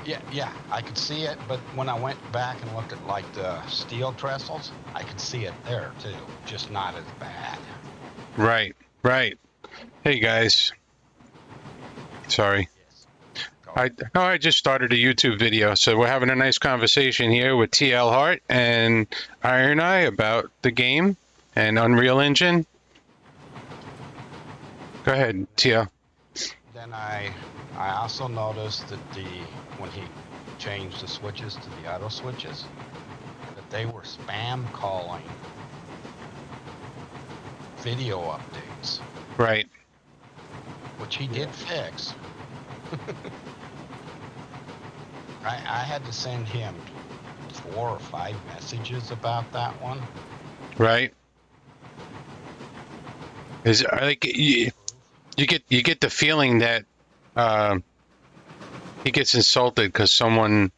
Yeah, I could see it, but when I went back and looked at like the steel trestles, I could see it there too, just not as bad. Right, right. Hey guys, sorry. Yes. Go. I just started a YouTube video, so we're having a nice conversation here with TL Hart and Iron Eye about the game and Unreal Engine. Go ahead, TL. Then I also noticed that when he changed the switches to the auto switches, that they were spam calling video updates, Right. which he Yeah. did fix. I had to send him 4 or 5 messages about that one. Right. Is like you get the feeling that uh, he gets insulted because someone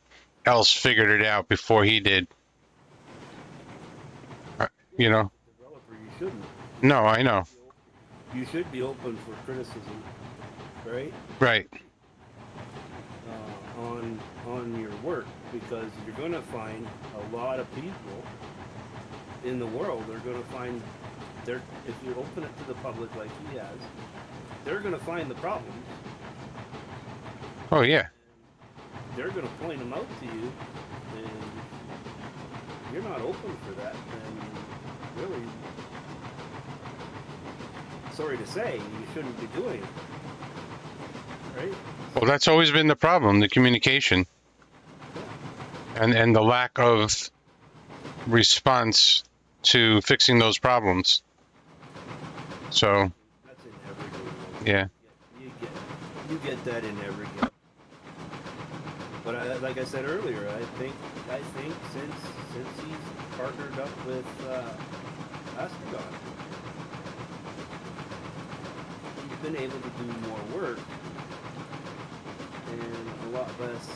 else figured it out before he did. You know? Developer, you shouldn't. No, I know. You should be open for criticism, right? Right. On your work, because you're going to find a lot of people in the world are going to find if you open it to the public like he has, they're going to find the problems. Oh yeah. They're going to point them out to you, and you're not open for that, then really, sorry to say, you shouldn't be doing it, right? Well, that's always been the problem, the communication and the lack of response to fixing those problems. So, That's in every game. yeah. You get that in every game. But like I said earlier, I think since he's partnered up with Astronaut, he's been able to do more work and a lot less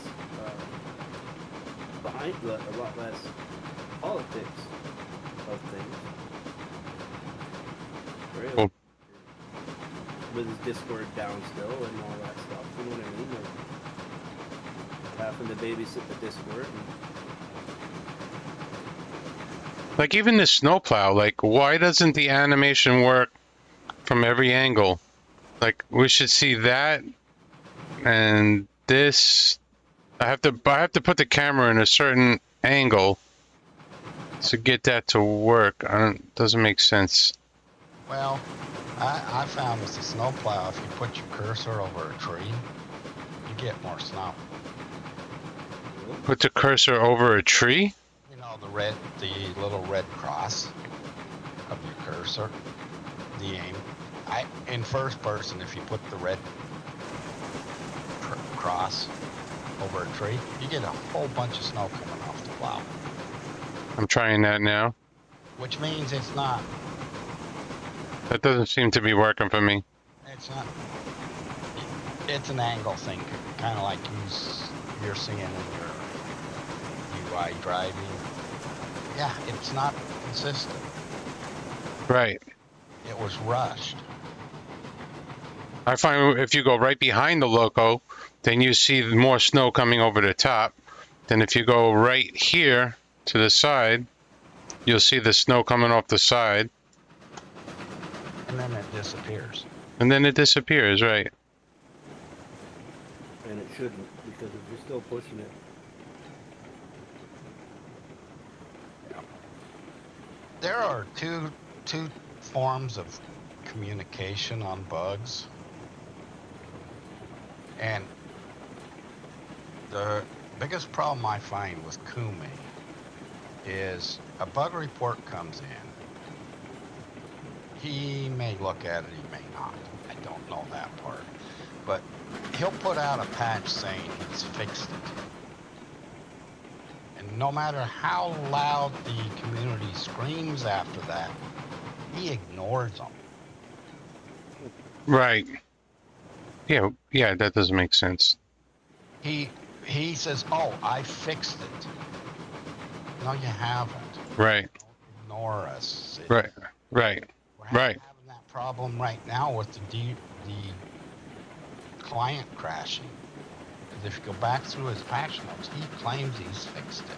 a lot less politics of things. Right? Well, with his Discord down still and all that stuff. You know what I mean? Like having to babysit the Discord. like even the snowplow, like why doesn't the animation work from every angle? Like we should see that and this. I have to put the camera in a certain angle to get that to work. Doesn't make sense. Well, I found with the snowplow, if you put your cursor over a tree, you get more snow. Put the cursor over a tree? You know, the little red cross of your cursor, the aim. In first person, if you put the red cross over a tree, you get a whole bunch of snow coming off the plow. I'm trying that now. Which means it's not. That doesn't seem to be working for me. It's not. It's an angle thing, kind of like you're seeing in your UI driving. Yeah, it's not consistent. Right. It was rushed. I find if you go right behind the loco, then you see more snow coming over the top. Then if you go right here to the side, you'll see the snow coming off the side. And then it disappears. And then it disappears, right? And it shouldn't, because if you're still pushing it. Yeah. There are two forms of communication on bugs. And the biggest problem I find with Kumi is a bug report comes in. He may look at it, he may not. I don't know that part. But he'll put out a patch saying he's fixed it. And no matter how loud the community screams after that, he ignores them. Right. Yeah, that doesn't make sense. He says, "Oh, I fixed it." No, you haven't. Right. Don't ignore us. Right. We're having that problem right now with the client crashing. if you go back through his patch notes, he claims he's fixed it.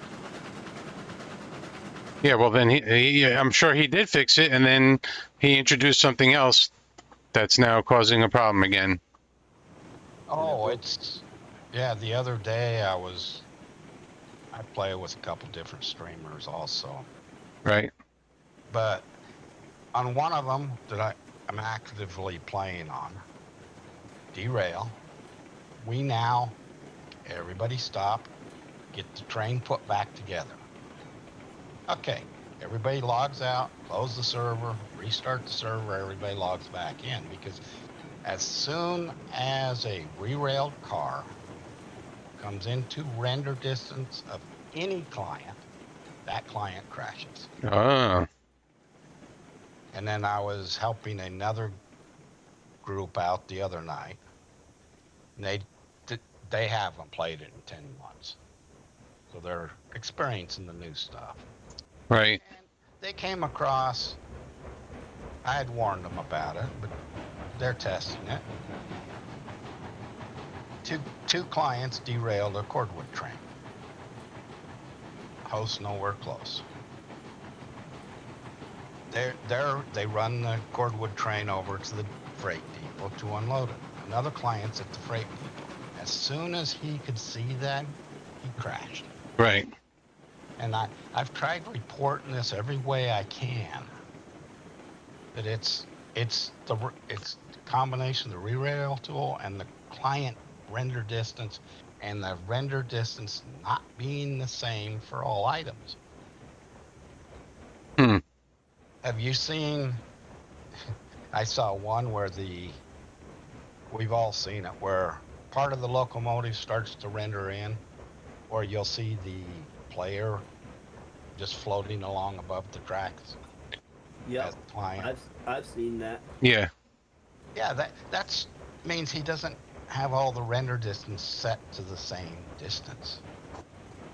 Yeah, well then I'm sure he did fix it, and then he introduced something else that's now causing a problem again. Oh, yeah. The other day I play with a couple different streamers also, Right. but on one of them that I'm actively playing on, Derail, everybody stop, get the train put back together. Okay, everybody logs out, close the server, restart the server, everybody logs back in, because as soon as a rerailed car comes into render distance of any client, that client crashes. Oh. And then I was helping another group out the other night, and they haven't played it in 10 months. So they're experiencing the new stuff. Right. And they came across, I had warned them about it, but they're testing it. Two clients derailed a cordwood train. Host nowhere close. They run the cordwood train over to the freight depot to unload it. Another client's at the freight depot. As soon as he could see that, he crashed. Right. And I've tried reporting this every way I can. That it's the combination of the rerail tool and the client render distance, and the render distance not being the same for all items. Hmm. Have you seen? I saw one where we've all seen it, where part of the locomotive starts to render in, or you'll see the player just floating along above the tracks Yep. as the client. I've seen that. Yeah. Yeah, that's means he doesn't have all the render distance set to the same distance.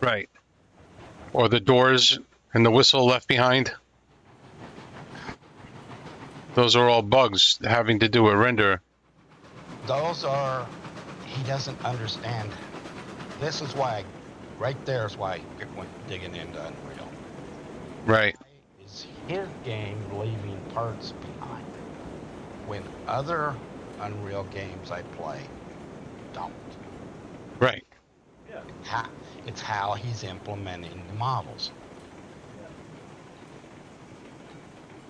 Right. Or the doors and the whistle left behind. Those are all bugs having to do with render. He doesn't understand. This is why, right there is why I went digging into Unreal. Right. Why is his game leaving parts behind when other Unreal games I play don't? Right. Yeah. It's how he's implementing the models.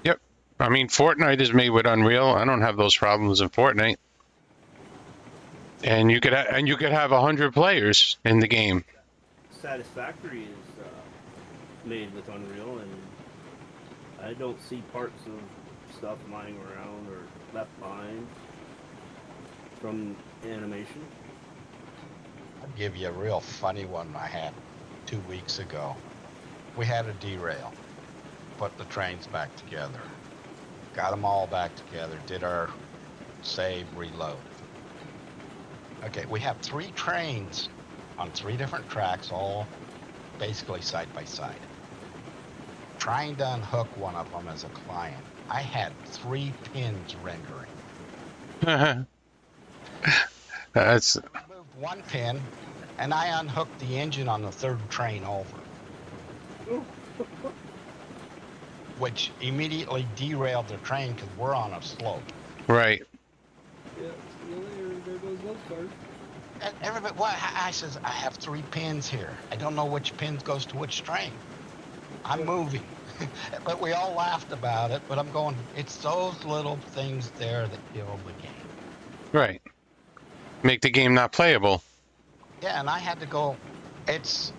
Yep. I mean, Fortnite is made with Unreal. I don't have those problems in Fortnite. And you could have 100 players in the game. Satisfactory is made with Unreal, and I don't see parts of stuff lying around or left behind from animation. I'll give you a real funny one I had 2 weeks ago. We had a derail, put the trains back together, got them all back together, did our save, reload. Okay, we have 3 trains on 3 different tracks, all basically side by side. Trying to unhook one of them as a client, I had 3 pins rendering. That's I removed 1 pin, and I unhooked the engine on the 3rd train over, which immediately derailed the train because we're on a slope. right. Yeah, there goes those cars. And everybody, I says, I have 3 pins here. I don't know which pins goes to which train. I'm moving. But we all laughed about it, but I'm going, it's those little things there that kill the game. Right. Make the game not playable. Yeah, and I had to go, it's,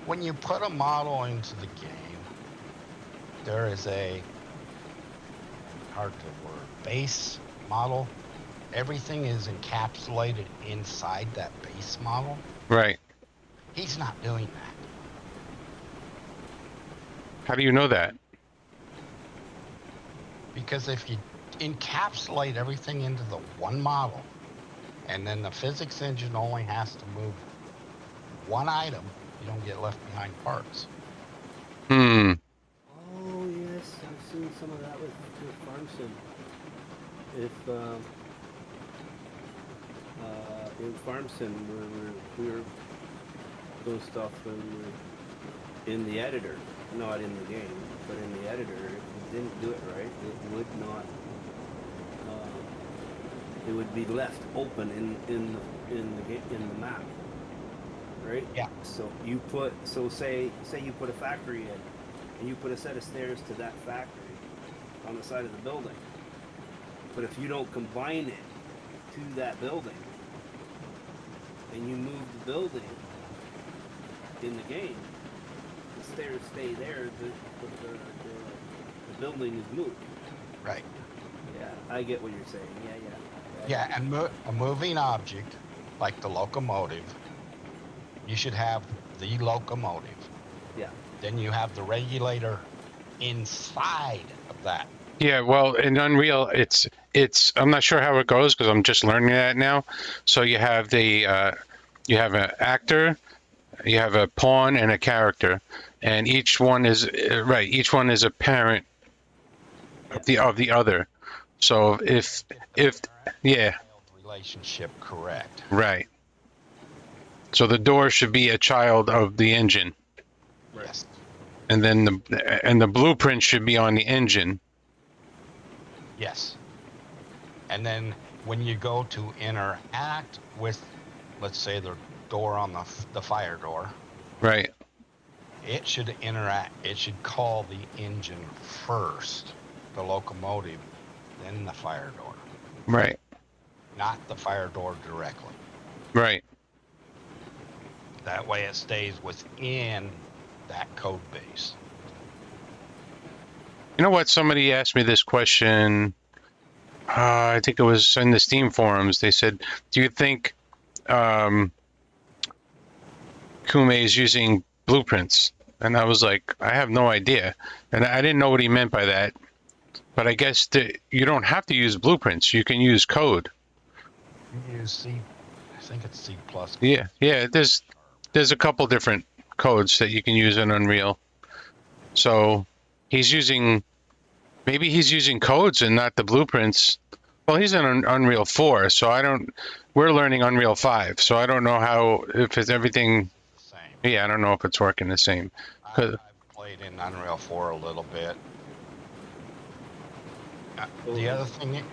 when you put a model into the game, there is a, hard to word, base model. Everything is encapsulated inside that base model. Right. He's not doing that. How do you know that? Because if you encapsulate everything into the one model, and then the physics engine only has to move one item, you don't get left behind parts. Hmm. Oh yes, I've seen some of that with Farmson. If in Farm Sim where we were doing stuff in the editor, not in the game, but in the editor. If you didn't do it right, it would not. It would be left open in the map, right? Yeah. So say you put a factory in, and you put a set of stairs to that factory on the side of the building. But if you don't combine it to that building, and you move the building in the game, the stairs stay there, the building is moved. Right. Yeah, I get what you're saying. Yeah, and a moving object like the locomotive, you should have the locomotive. Yeah. Then you have the regulator inside of that. Yeah, well, in Unreal, it's. I'm not sure how it goes because I'm just learning that now. So you have you have an actor, you have a pawn, and a character, and each one is right. Each one is a parent of the other. So if yeah, Relationship correct. right. So the door should be a child of the engine, Right. Yes. and then the blueprint should be on the engine. Yes. And then when you go to interact with, let's say, the door on the fire door, Right. it should interact. It should call the engine first, the locomotive, then the fire door, Right. not the fire door directly. Right. That way it stays within that code base. You know what? Somebody asked me this question. I think it was in the Steam forums. They said, "Do you think Kume is using blueprints?" And I was like, "I have no idea," and I didn't know what he meant by that. But I guess you don't have to use blueprints. You can use code. You use C, I think it's C plus. Yeah, yeah. There's a couple different codes that you can use in Unreal. So maybe he's using codes and not the blueprints. Well, he's in Unreal 4, so we're learning Unreal 5, so I don't know if it's everything. The same. Yeah, I don't know if it's working the same. I've played in Unreal 4 a little bit. The other thing,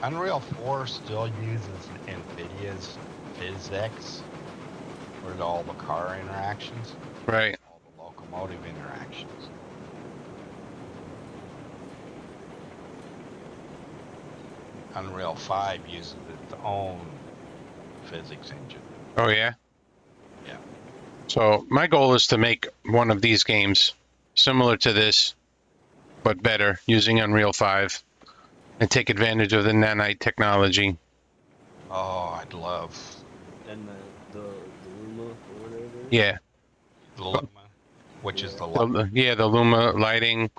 Unreal 4 still uses NVIDIA's physics for all the car interactions, Right. all the locomotive interactions. Unreal 5 uses its own physics engine. Oh, yeah? Yeah. So my goal is to make one of these games similar to this, but better, using Unreal 5, and take advantage of the nanite technology. Oh, I'd love And the Luma or whatever. Yeah. the Luma, which is the The Luma lighting.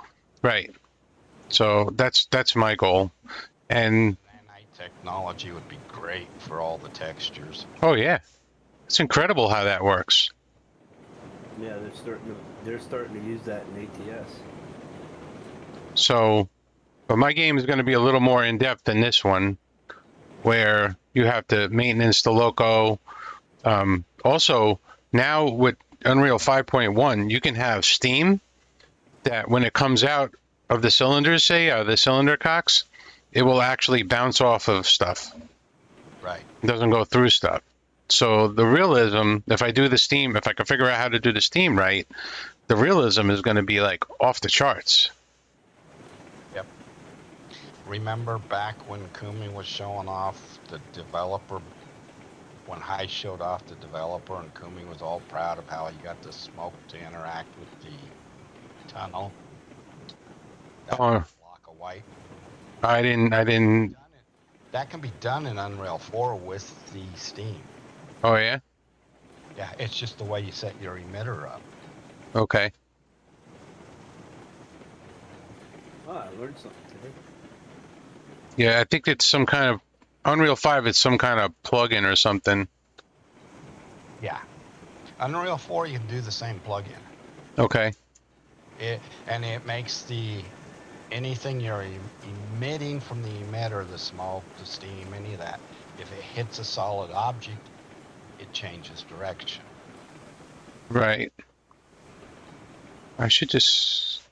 Right. So that's my goal. And nanite technology would be great for all the textures. oh yeah, it's incredible how that works. Yeah, they're starting to use that in ATS. So, but my game is going to be a little more in depth than this one, where you have to maintenance the loco. Also, now with Unreal 5.1, you can have steam that when it comes out of the cylinders, say the cylinder cocks, it will actually bounce off of stuff. Right. It doesn't go through stuff. So the realism, if I do the steam, if I can figure out how to do the steam right, the realism is going to be like off the charts. Yep. Remember back when Kumi was showing off the developer, when High showed off the developer and Kumi was all proud of how he got the smoke to interact with the tunnel? That Oh. block of white. I didn't. That can be done in Unreal 4 with the steam. Oh yeah. Yeah, it's just the way you set your emitter up. Okay. Oh, I learned something today. Yeah, I think it's some kind of Unreal 5. It's some kind of plugin or something. Yeah. Unreal 4, you can do the same plugin. Okay. It makes anything you're emitting from the emitter, the smoke, the steam, any of that, if it hits a solid object, it changes direction. Right. I should just...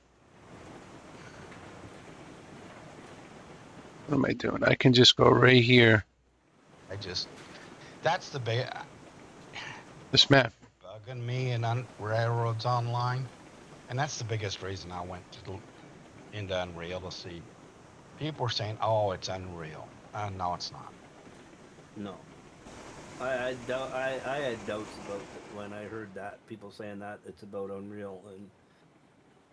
What am I doing? I can just go right here. That's the big This map. bugging me in Railroads Online, and that's the biggest reason I went into Unreal to see. People were saying, "Oh, it's Unreal." No, it's not. No. I had doubts about it when I heard that people saying that it's about Unreal, and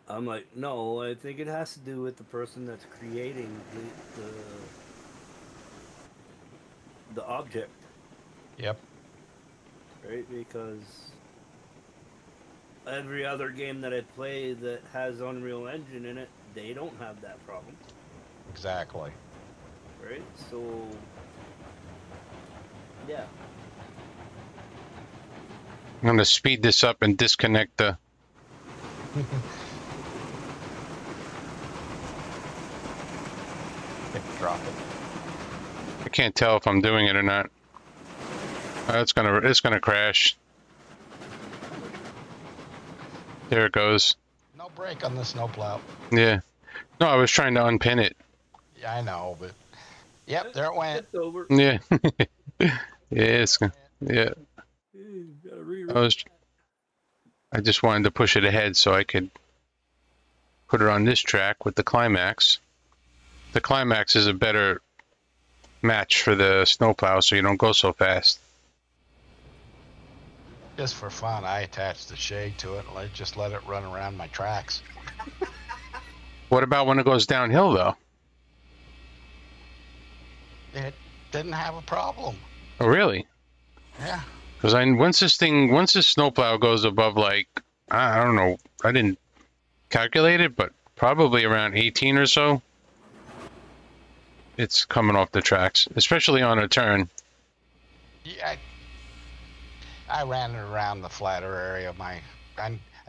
I'm like, no, I think it has to do with the person that's creating the object, Yep, right? Because every other game that I play that has Unreal Engine in it, they don't have that problem, exactly. right? So, yeah. I'm going to speed this up and disconnect the... Drop it. I can't tell if I'm doing it or not. It's gonna crash. There it goes. No break on the snowplow. Yeah. No, I was trying to unpin it. Yeah, I know, but yep, there it went. It's over. Yeah. Yeah, it's yeah. Gotta I just wanted to push it ahead so I could put it on this track with the climax. The climax is a better match for the snowplow, so you don't go so fast. Just for fun, I attached the shade to it and just let it run around my tracks. What about when it goes downhill, though? It didn't have a problem. Oh, really? Yeah. Because once this snowplow goes above, like, I don't know, I didn't calculate it, but probably around 18 or so, it's coming off the tracks, especially on a turn. Yeah, I ran it around the flatter area of I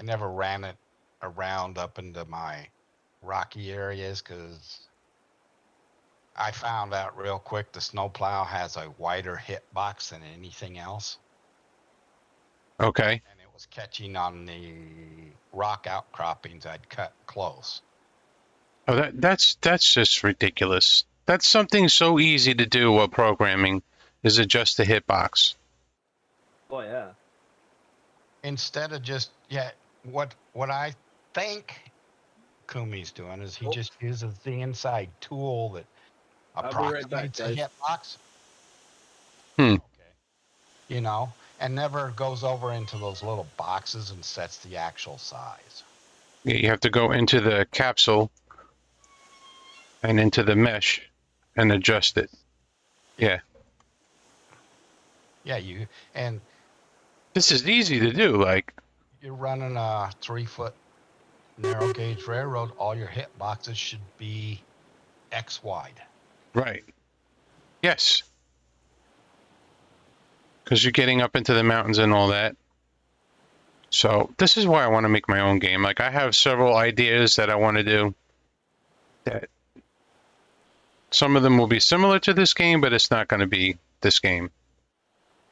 never ran it around up into my rocky areas because I found out real quick the snowplow has a wider hitbox than anything else. Okay. And it was catching on the rock outcroppings I'd cut close. Oh, that's just ridiculous. That's something so easy to do while programming, is adjust the hitbox. Oh yeah. Instead of just what I think Kumi's doing is he just uses the inside tool that I'll be right back, approximates a guys. hitbox. Hmm. Okay. And never goes over into those little boxes and sets the actual size. Yeah, you have to go into the capsule and into the mesh and adjust it. Yeah. Yeah, and This is easy to do. Like, you're running a 3-foot narrow gauge railroad, all your hit boxes should be X wide. right. Yes. Because you're getting up into the mountains and all that. So this is why I want to make my own game. Like, I have several ideas that I want to do. That some of them will be similar to this game, but it's not going to be this game.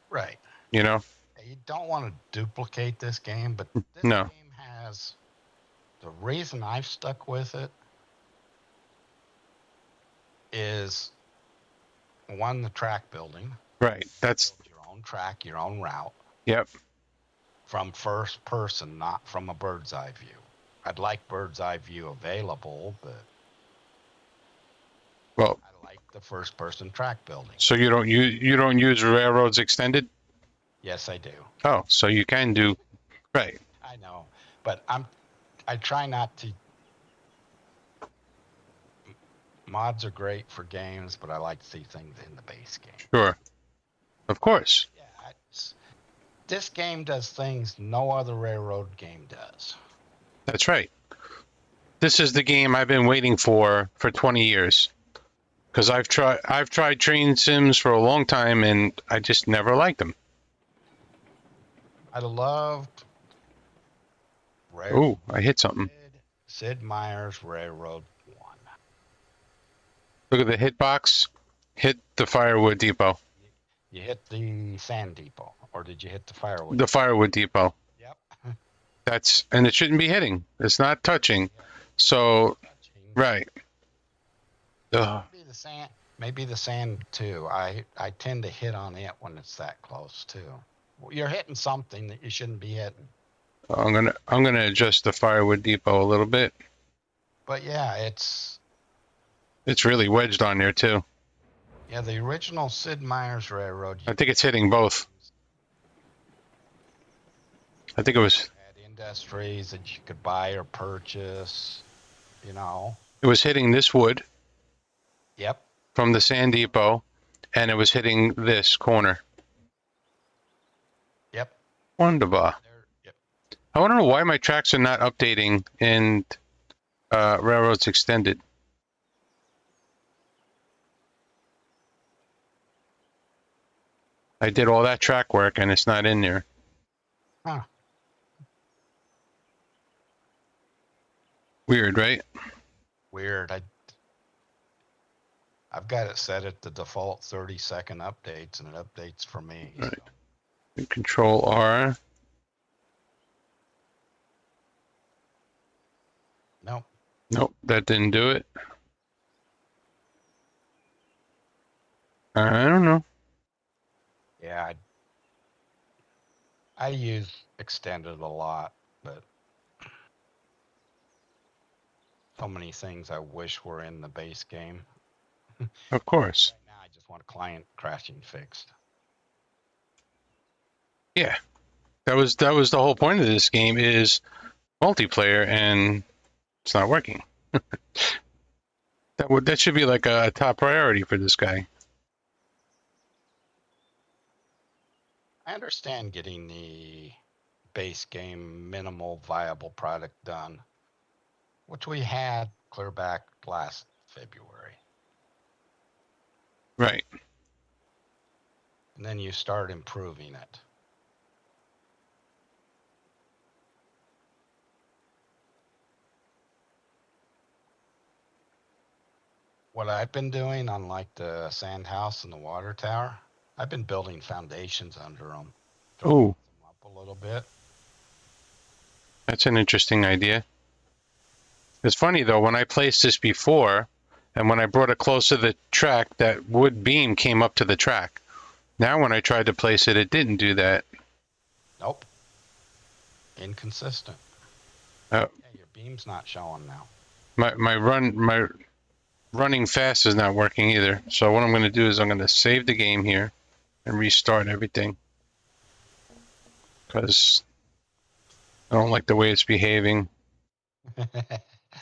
Right. You know? You don't want to duplicate this game, but this No. game has the reason I've stuck with it is one, the track building. Right. That's Build your own track, your own route. Yep. From first person, not from a bird's eye view. I'd like bird's eye view available, but Well, I like the first person track building. so you don't use Railroads Extended? Yes, I do. Oh, so you can do right. I know, but I try not to. Mods are great for games, but I like to see things in the base game. Sure. Of course. Yeah, this game does things no other railroad game does. That's right. This is the game I've been waiting for 20 years. Because I've tried train sims for a long time and I just never liked them. I loved Oh, I hit something. Sid Meier's Railroad 1. Look at the hitbox. Hit the firewood depot. You hit the sand depot, or did you hit the firewood? The firewood depot. Yep. And it shouldn't be hitting. It's not touching. So, Touching. right. Ugh. Maybe the sand. Maybe the sand too. I tend to hit on it when it's that close too. You're hitting something that you shouldn't be hitting. I'm gonna adjust the firewood depot a little bit. But yeah, it's really wedged on there too. yeah, the original Sid Meier's Railroad. I think it's hitting both. I think it was Had industries that you could buy or purchase. it was hitting this wood Yep. from the sand depot, and it was hitting this corner. Yep. Wonderful. Yep. I want to know why my tracks are not updating in Railroads Extended. I did all that track work and it's not in there. Huh. Weird, right? Weird. I've got it set at the default 30-second updates, and it updates for me. Right. So. Control R. Nope. Nope, that didn't do it. I don't know. Yeah, I use extended a lot, but so many things I wish were in the base game. Of course. Right now, I just want client crashing fixed. Yeah, that was the whole point of this game is multiplayer, and it's not working. That should be like a top priority for this guy. I understand getting the base game minimal viable product done, which we had clear back last February. Right. And then you start improving it. What I've been doing, unlike the sand house and the water tower, I've been building foundations under them. Oh, Them up a little bit. that's an interesting idea. It's funny though, when I placed this before, and when I brought it close to the track, that wood beam came up to the track. Now when I tried to place it, it didn't do that. Nope. Inconsistent. Oh. Yeah, your beam's not showing now. My running fast is not working either. So what I'm going to do is I'm going to save the game here and restart everything, because I don't like the way it's behaving.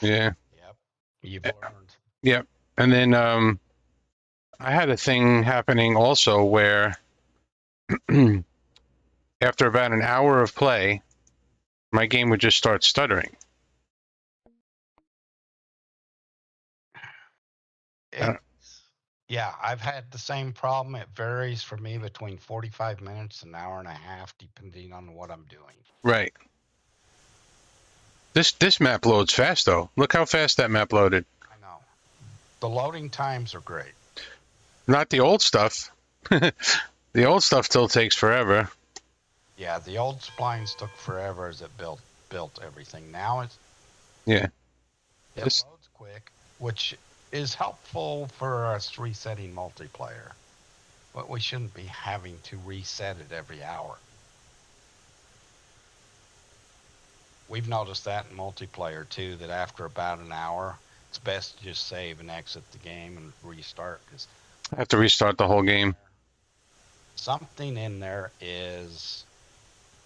Yeah. Yep. You've learned. Yep. And then I had a thing happening also where after about an hour of play, my game would just start stuttering. Yeah, I've had the same problem. It varies for me between 45 minutes and an hour and a half, depending on what I'm doing. Right. This map loads fast though. Look how fast that map loaded. I know. The loading times are great. Not the old stuff. The old stuff still takes forever. Yeah, the old splines took forever as it built everything. Now it loads quick, which is helpful for us resetting multiplayer. But we shouldn't be having to reset it every hour. We've noticed that in multiplayer too, that after about an hour, it's best to just save and exit the game and restart, because I have to restart the whole game. something in there is,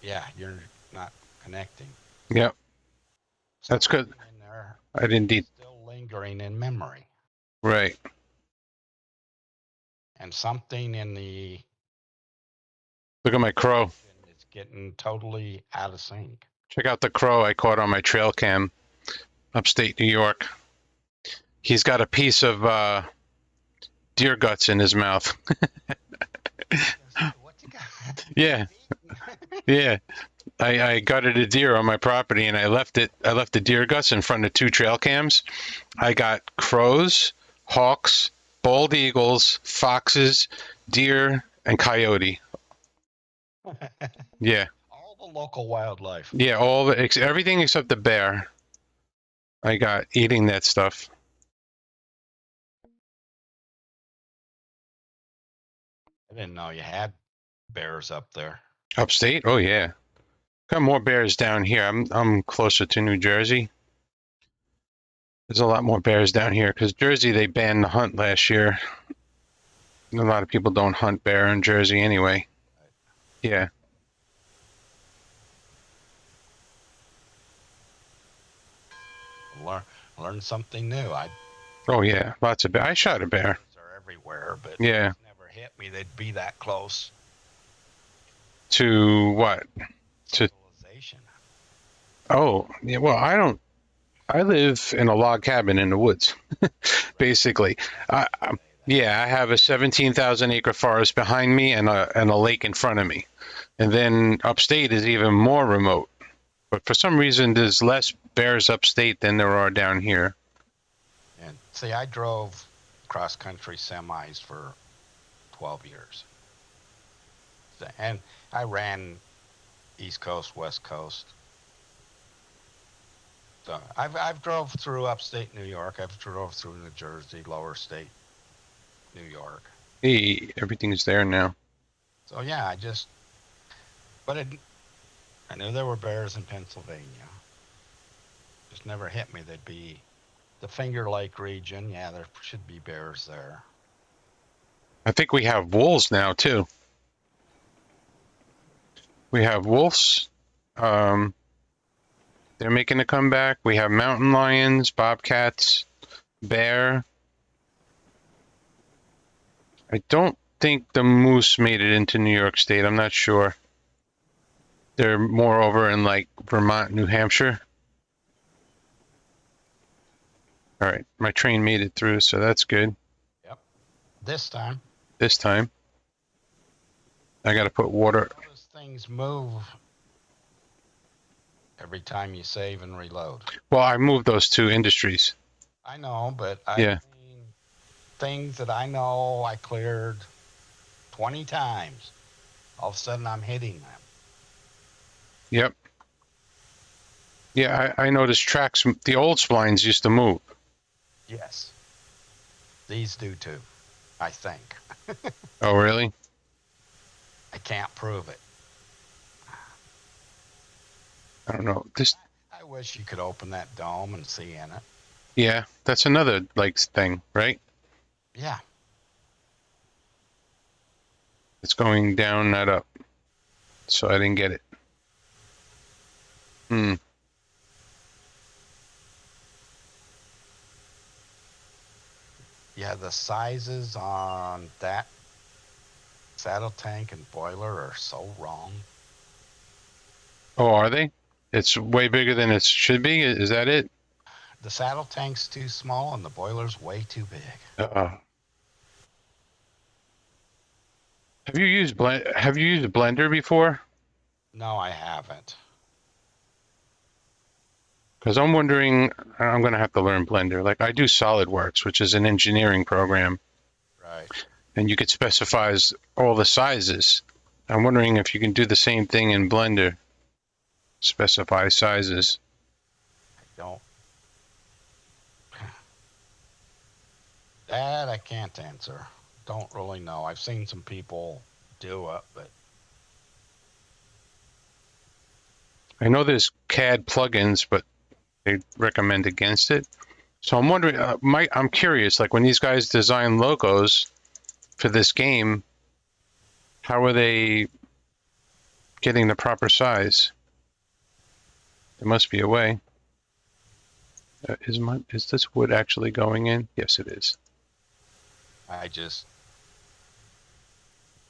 you're not connecting. Yep. That's good. In there, I didn't need. still lingering in memory. Right. And something in the Look at my crow. it's getting totally out of sync. Check out the crow I caught on my trail cam, upstate New York. He's got a piece of deer guts in his mouth. What you got? Yeah. Yeah. I gutted a deer on my property and I left the deer guts in front of 2 trail cams. I got crows, hawks, bald eagles, foxes, deer, and coyote. Yeah, All the local wildlife. yeah, everything except the bear. I got eating that stuff. I didn't know you had bears up there. Upstate? Oh yeah. Got more bears down here. I'm closer to New Jersey. There's a lot more bears down here because Jersey they banned the hunt last year. A lot of people don't hunt bear in Jersey anyway. Yeah. Learn learn something new. Oh yeah, lots of bear. I shot a bear. Bears are everywhere, but Yeah. it's never hit me they'd be that close. To what? To Civilization. oh yeah. Well, I live in a log cabin in the woods, basically. Yeah, I have a 17,000 acre forest behind me and a lake in front of me, and then upstate is even more remote. But for some reason, there's less bears upstate than there are down here. And see, I drove cross country semis for 12 years. And I ran East Coast, West Coast. So I've drove through upstate New York. I've drove through New Jersey, lower state New York. Hey, everything's there now. So yeah, I knew there were bears in Pennsylvania. Just never hit me. They'd be the Finger Lake region. Yeah, there should be bears there. I think we have wolves now too. We have wolves. Um, they're making a comeback. We have mountain lions, bobcats, bear. I don't think the moose made it into New York State. I'm not sure. They're more over in like Vermont, New Hampshire. All right, my train made it through, so that's good. Yep. This time. This time. I got to put water. Those things move every time you save and reload. Well, I moved those two industries. I know, but Yeah. mean things that I know I cleared 20 times. All of a sudden I'm hitting them. Yep. Yeah, I noticed tracks. The old splines used to move. Yes. These do too, I think. Oh, really? I can't prove it. I don't know. This. I wish you could open that dome and see in it. Yeah, that's another like thing, right? Yeah. It's going down, not up. So I didn't get it. Hmm. Yeah, the sizes on that saddle tank and boiler are so wrong. Oh, are they? It's way bigger than it should be. Is that it? The saddle tank's too small and the boiler's way too big. Uh-oh. Have you used Blender before? No, I haven't. Because I'm wondering, I'm gonna have to learn Blender. Like I do SolidWorks, which is an engineering program, Right. and you could specify all the sizes. I'm wondering if you can do the same thing in Blender. Specify sizes. I don't. That I can't answer. Don't really know. I've seen some people do it, but I know there's CAD plugins, but they recommend against it. So I'm wondering, I'm curious, like when these guys design logos for this game, how are they getting the proper size? There must be a way. Is this wood actually going in? Yes, it is.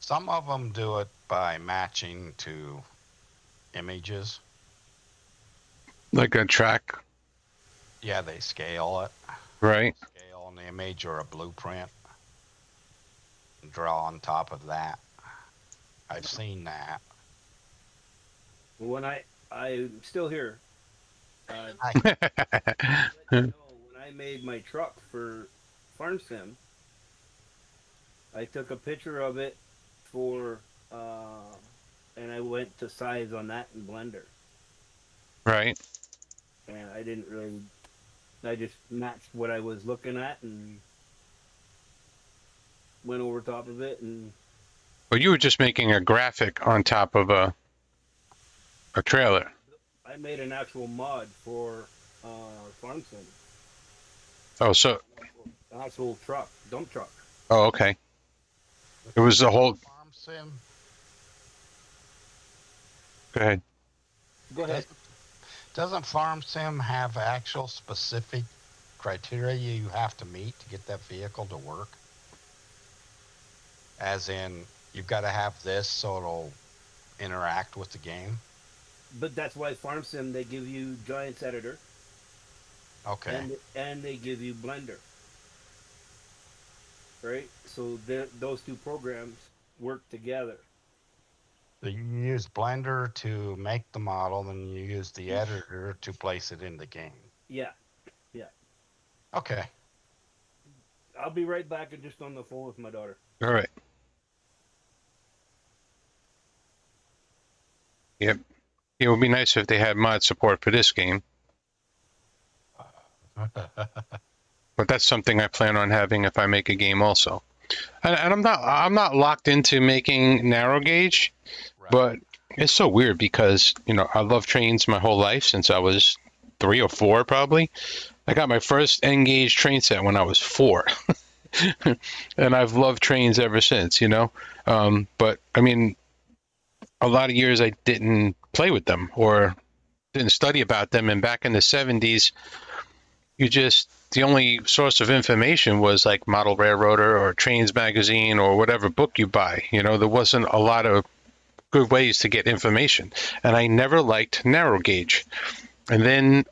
some of them do it by matching to images. Like a track, Yeah, they scale it. right? Scale an image or a blueprint and draw on top of that. I've seen that. When I'm still here. I, When I made my truck for Farm Sim, I took a picture of it for, and I went to size on that in Blender, Right. and I didn't really. I just matched what I was looking at and went over top of it, and Well, you were just making a graphic on top of a trailer. I made an actual mod for farm sim, Oh, so an actual truck, dump truck. oh, okay. It was the whole. Farm sim Go ahead. Go ahead. doesn't Farm Sim have actual specific criteria you have to meet to get that vehicle to work? As in, you've got to have this so it'll interact with the game. But that's why farm sim they give you Giants Editor Okay. and they give you Blender, right? So those two programs work together. So you use Blender to make the model, then you use the editor to place it in the game. Yeah, yeah. Okay. I'll be right back. I'm just on the phone with my daughter. All right. Yep. It would be nice if they had mod support for this game, but that's something I plan on having if I make a game also. And I'm not locked into making narrow gauge, Right. but it's so weird because I love trains my whole life since I was 3 or 4 probably. I got my first N-gauge train set when I was 4, and I've loved trains ever since. But I mean, a lot of years I didn't play with them or didn't study about them. And back in the 70s, the only source of information was like Model Railroader or Trains Magazine or whatever book you buy. There wasn't a lot of good ways to get information. And I never liked narrow gauge. And then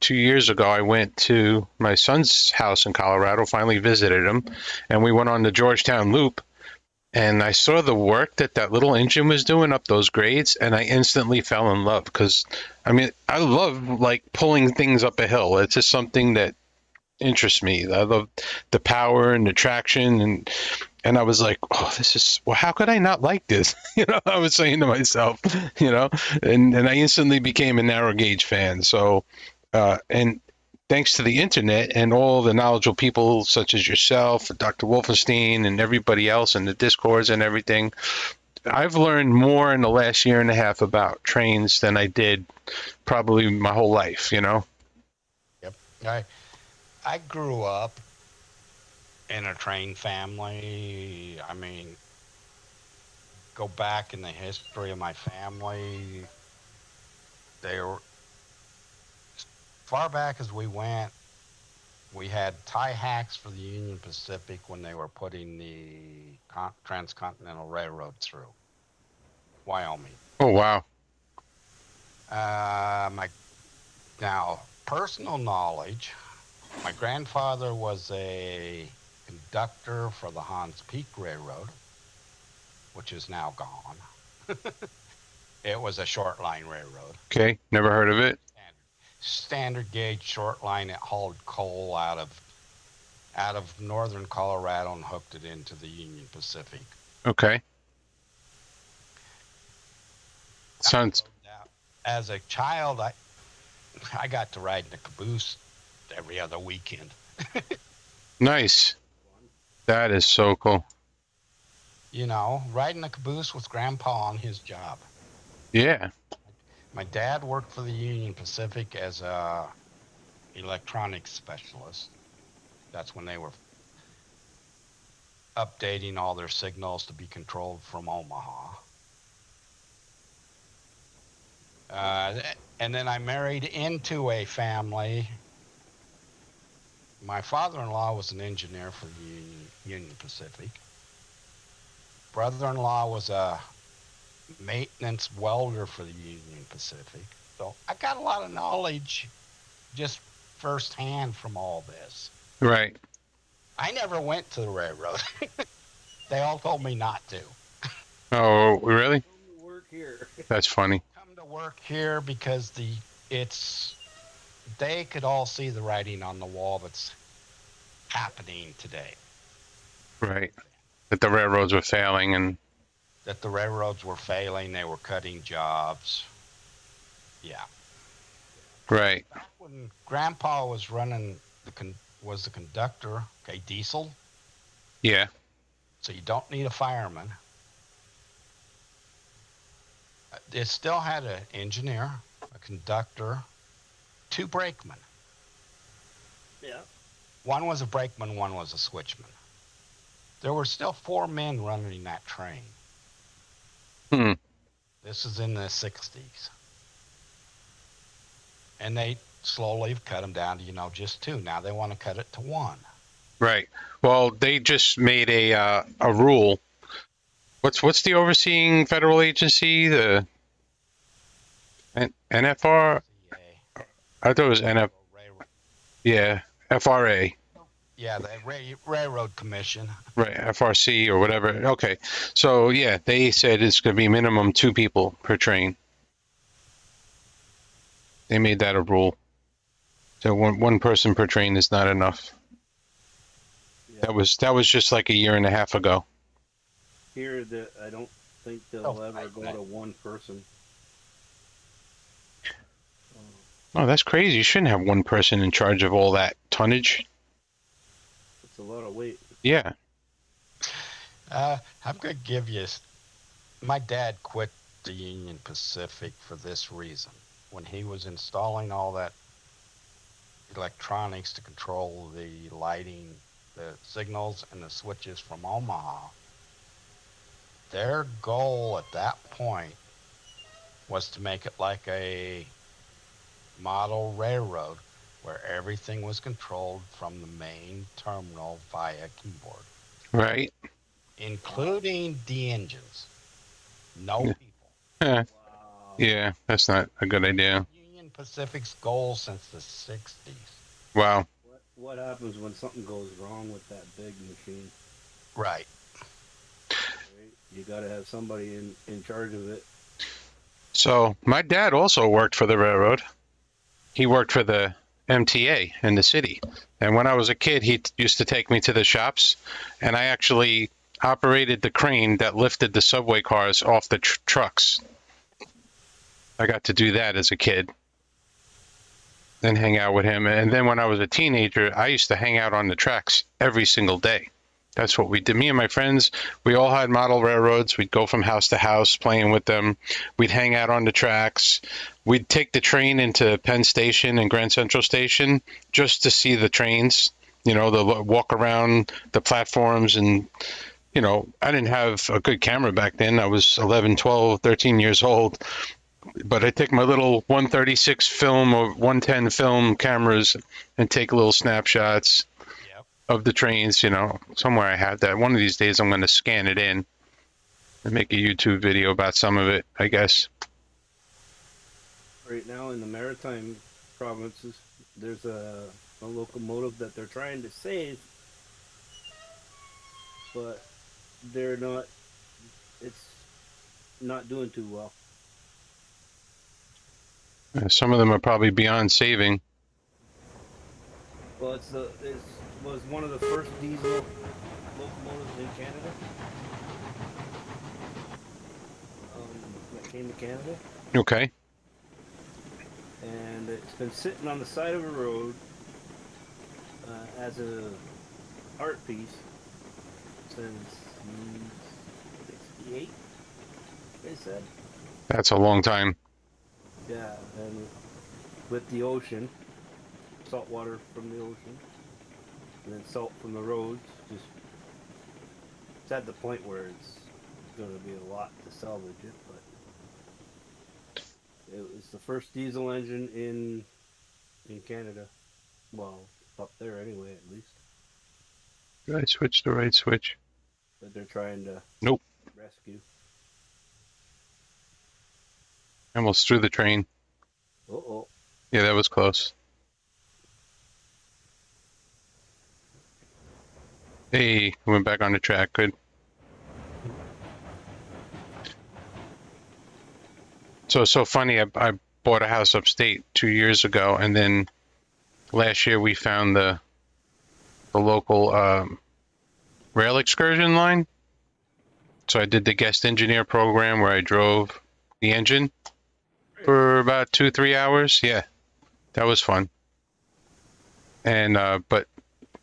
2 years ago, I went to my son's house in Colorado, finally visited him, and we went on the Georgetown Loop. And I saw the work that little engine was doing up those grades, and I instantly fell in love because, I mean, I love like pulling things up a hill. It's just something that interests me. I love the power and the traction, and I was like, oh, how could I not like this? I was saying to myself, and I instantly became a narrow gauge fan. So, and thanks to the internet and all the knowledgeable people such as yourself, Dr. Wolfenstein, and everybody else in the discords and everything, I've learned more in the last year and a half about trains than I did probably my whole life. Yep. I grew up in a train family. I mean, go back in the history of my family. They were far back as we went. We had tie hacks for the Union Pacific when they were putting the Transcontinental Railroad through Wyoming. Oh wow. My now personal knowledge. My grandfather was a conductor for the Hans Peak Railroad, which is now gone. It was a short line railroad. Okay, never heard of it. Standard gauge short line. It hauled coal out of northern Colorado and hooked it into the Union Pacific. Okay. Sounds. As a child, I got to ride in a caboose every other weekend. Nice. That is so cool. Riding a caboose with Grandpa on his job. Yeah. My dad worked for the Union Pacific as a electronics specialist. That's when they were updating all their signals to be controlled from Omaha. And then I married into a family. My father-in-law was an engineer for the Union Pacific. Brother-in-law was a maintenance welder for the Union Pacific. So I got a lot of knowledge just firsthand from all this. Right. I never went to the railroad. They all told me not to. Oh, really? Come to work here. That's funny. Come to work here because they could all see the writing on the wall that's happening today. Right. that the railroads were failing and that the railroads were failing, they were cutting jobs. Yeah. right. Back when Grandpa was running was the conductor, okay, diesel. Yeah. So you don't need a fireman. It still had an engineer, a conductor, two brakemen. Yeah. One was a brakeman, one was a switchman. There were still four men running that train. Hmm. This is in the 60s. And they slowly cut them down to, just two. Now they want to cut it to one. Right. Well, they just made a rule. What's the overseeing federal agency? The NFR? I thought it was NF. Yeah, FRA. Yeah, the Railroad Commission. Right, FRC or whatever. Okay. So yeah, they said it's going to be minimum 2 people per train. They made that a rule. So one person per train is not enough. Yeah. That was just like a year and a half ago. Here, I don't think they'll ever go to one person. Oh, that's crazy. You shouldn't have one person in charge of all that tonnage. It's a lot of weight. Yeah. I'm going to give you. My dad quit the Union Pacific for this reason. When he was installing all that electronics to control the lighting, the signals, and the switches from Omaha, their goal at that point was to make it like a model railroad where everything was controlled from the main terminal via keyboard, Right. including the engines. No Yeah. people. Eh, Wow. yeah, that's not a good idea. Union Pacific's goal since the 60s. Wow. What happens when something goes wrong with that big machine? Right. Right? You got to have somebody in charge of it. So my dad also worked for the railroad. He worked for the MTA in the city. And when I was a kid, he used to take me to the shops, and I actually operated the crane that lifted the subway cars off the trucks. I got to do that as a kid and hang out with him. And then when I was a teenager, I used to hang out on the tracks every single day. That's what we did. Me and my friends, we all had model railroads. We'd go from house to house playing with them. We'd hang out on the tracks. We'd take the train into Penn Station and Grand Central Station just to see the trains, the walk around the platforms. And, I didn't have a good camera back then. I was 11, 12, 13 years old. But I take my little 136 film or 110 film cameras and take little snapshots of the trains, somewhere I have that. One of these days I'm going to scan it in and make a YouTube video about some of it, I guess. Right now in the maritime provinces, there's a locomotive that they're trying to save, but it's not doing too well. Some of them are probably beyond saving. Well, it was one of the first diesel locomotives in Canada. That came to Canada. Okay. And it's been sitting on the side of a road as a art piece since 68, they said. That's a long time. Yeah, and with the ocean, salt water from the ocean, and then salt from the roads, it's at the point where it's going to be a lot to salvage it, but it was the first diesel engine in Canada. Well, up there anyway, at least. Did I switch the right switch? That they're trying to Nope. rescue. Almost through the train. Uh-oh. Yeah, that was close. Hey, we went back on the track. Good. So it's so funny. I bought a house upstate 2 years ago, and then last year we found the local rail excursion line. So I did the guest engineer program where I drove the engine for about 2-3 hours. Yeah, that was fun. And but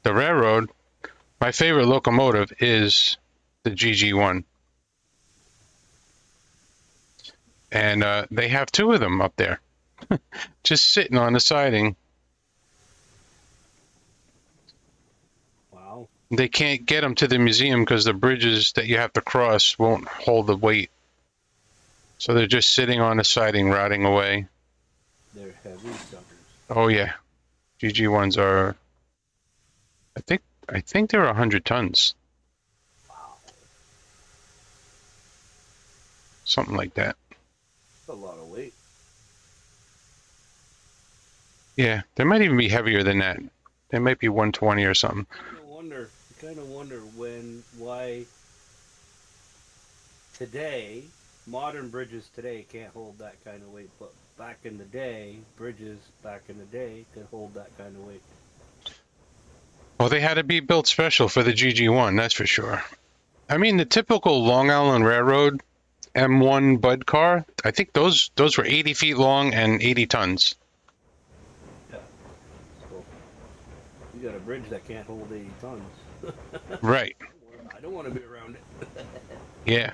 the railroad, my favorite locomotive is the GG1, and they have two of them up there, just sitting on the siding. Wow. They can't get them to the museum because the bridges that you have to cross won't hold the weight. So they're just sitting on the siding, rotting away. They're heavy suckers. Oh yeah, GG1s are. I think they're 100 tons, Wow. something like that. That's a lot of weight. Yeah, they might even be heavier than that. They might be 120 or something. You kind of wonder why today, modern bridges today can't hold that kind of weight, but back in the day, bridges back in the day could hold that kind of weight. Well, they had to be built special for the GG1, that's for sure. I mean, the typical Long Island Railroad M1 Bud car, I think those were 80 feet long and 80 tons. Yeah. So you got a bridge that can't hold 80 tons. Right. I don't want to be around it. Yeah.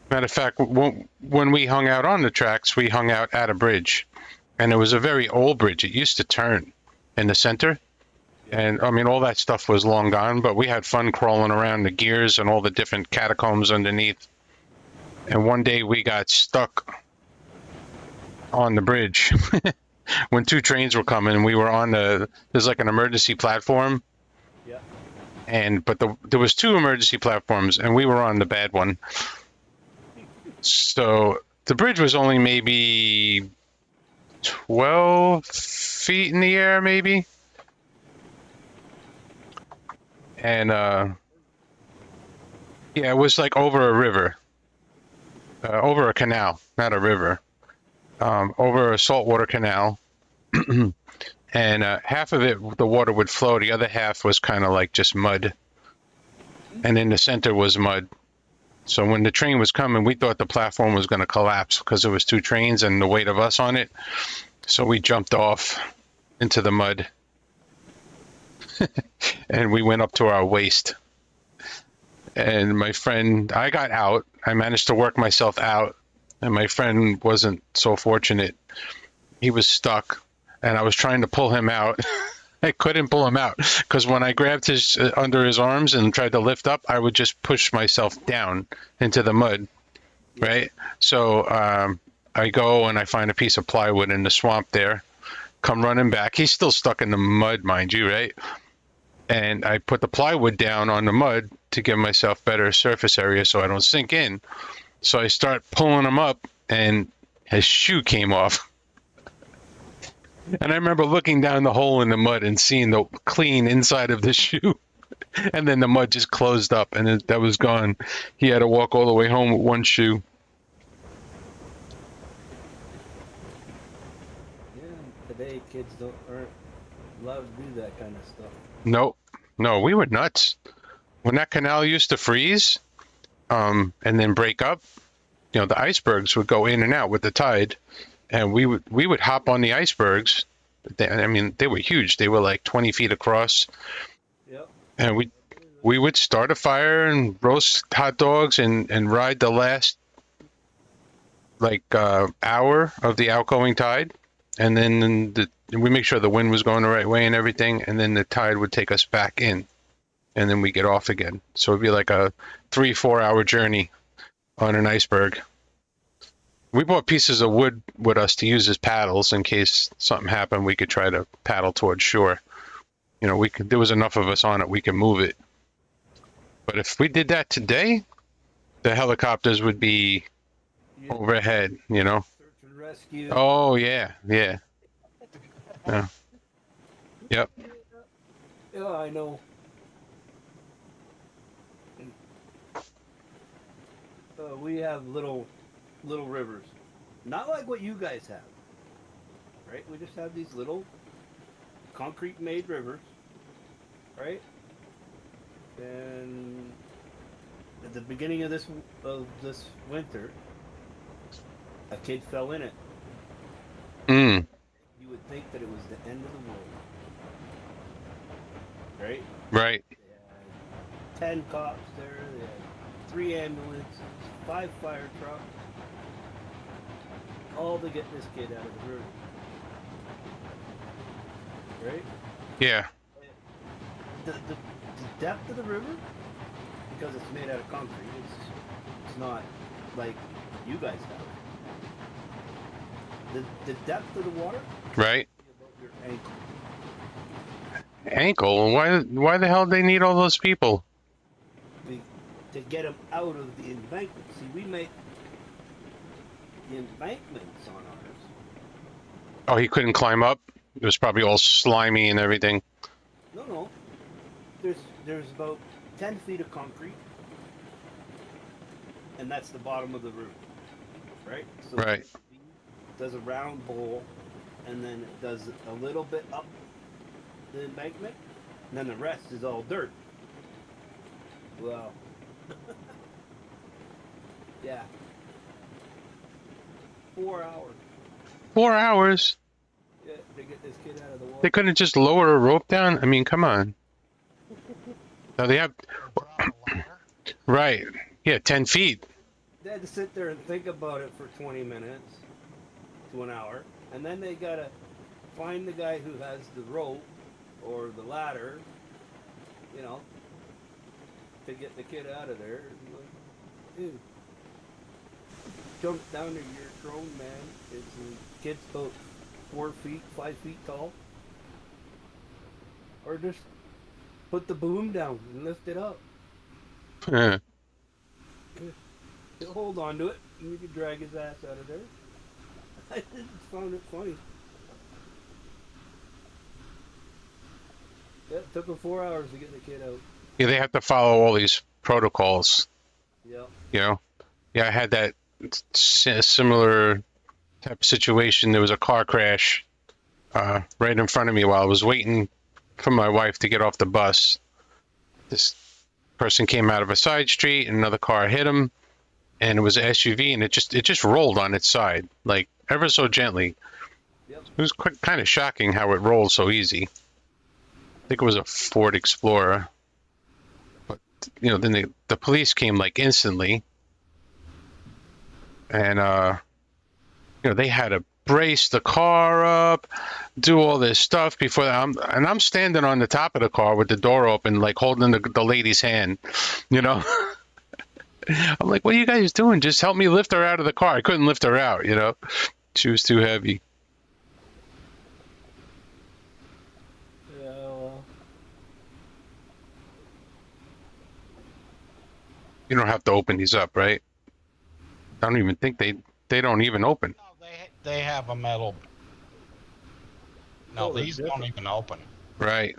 Matter of fact, when we hung out on the tracks, we hung out at a bridge. And it was a very old bridge. It used to turn in the center. And I mean, all that stuff was long gone, but we had fun crawling around the gears and all the different catacombs underneath. And one day we got stuck on the bridge when two trains were coming. We were on there's like an emergency platform. Yeah. But there was two emergency platforms, and we were on the bad one. So the bridge was only maybe 12 feet in the air, maybe. And yeah, it was like over a river, over a canal, not a river, over a saltwater canal. And half of it, the water would flow. The other half was kind of like just mud. And in the center was mud. So when the train was coming, we thought the platform was going to collapse because there was two trains and the weight of us on it. So we jumped off into the mud. And we went up to our waist. And my friend, I got out. I managed to work myself out. And my friend wasn't so fortunate. He was stuck. And I was trying to pull him out. I couldn't pull him out because when I grabbed his under his arms and tried to lift up, I would just push myself down into the mud, right? So I go and I find a piece of plywood in the swamp there, come running back. He's still stuck in the mud, mind you, right? And I put the plywood down on the mud to give myself better surface area so I don't sink in. So I start pulling him up and his shoe came off. And I remember looking down the hole in the mud and seeing the clean inside of the shoe. And then the mud just closed up and that was gone. He had to walk all the way home with one shoe. Yeah, today kids aren't allowed to do that kind of stuff. Nope. No, we were nuts. When that canal used to freeze, and then break up, the icebergs would go in and out with the tide. And we would hop on the icebergs. I mean, they were huge. They were like 20 feet across. Yep. And we would start a fire and roast hot dogs and ride the last hour of the outgoing tide. And then we make sure the wind was going the right way and everything. And then the tide would take us back in. And then we get off again. So it'd be like a 3-4 hour journey on an iceberg. We brought pieces of wood with us to use as paddles in case something happened. We could try to paddle towards shore. There was enough of us on it, we could move it. But if we did that today, the helicopters would be overhead, Search and rescue. Oh, yeah. Yeah. Yep. Yeah, I know. We have little rivers, not like what you guys have, right? We just have these little concrete-made rivers, right? And At the beginning of this winter, a kid fell in it. Mm, You would think that it was the end of the world, right? right. They had 10 cops there. They had 3 ambulances, 5 fire trucks, all to get this kid out of the river, right? Yeah. The depth of the river, because it's made out of concrete, it's not like you guys have. The depth of the water Right. is about your ankle. Ankle. Why the hell do they need all those people? To get them out of the embankment. See, we make the embankments on ours. Oh, he couldn't climb up. It was probably all slimy and everything. No. There's about 10 feet of concrete, and that's the bottom of the room, right? So Right. it does a round bowl, and then it does a little bit up the embankment, and then the rest is all dirt. Well, yeah, 4 hours. 4 hours. Yeah, to get this kid out of the They water. couldn't just lower a rope down. I mean, come on. Now they have. Draw a ladder. Right. Yeah, 10 feet. They had to sit there and think about it for 20 minutes to an hour, and then they gotta find the guy who has the rope or the ladder, you know, to get the kid out of there. And like, dude, jump down to your grown man. It's a kid's about 4 feet, 5 feet tall, or just put the boom down and lift it up. Yeah. He'll hold on to it, and you can drag his ass out of there. I just found it funny. Yeah, it took them 4 hours to get the kid out. Yeah, they have to follow all these protocols. Yep. You know. Yeah, I had that similar type of situation. There was a car crash right in front of me while I was waiting for my wife to get off the bus. This person came out of a side street, and another car hit him, and it was an SUV, and it just rolled on its side, like ever so gently. Yep. It was kind of shocking how it rolled so easy. I think it was a Ford Explorer, but then the police came like instantly, and they had to brace the car up, do all this stuff before I'm standing on the top of the car with the door open, like holding the lady's hand, you know. I'm like, what are you guys doing? Just help me lift her out of the car. I couldn't lift her out, she was too heavy. Yeah, well, You don't have to open these up, right? I don't even think they don't even open. No, they have a metal. No, oh, they're these don't different. even open. Right.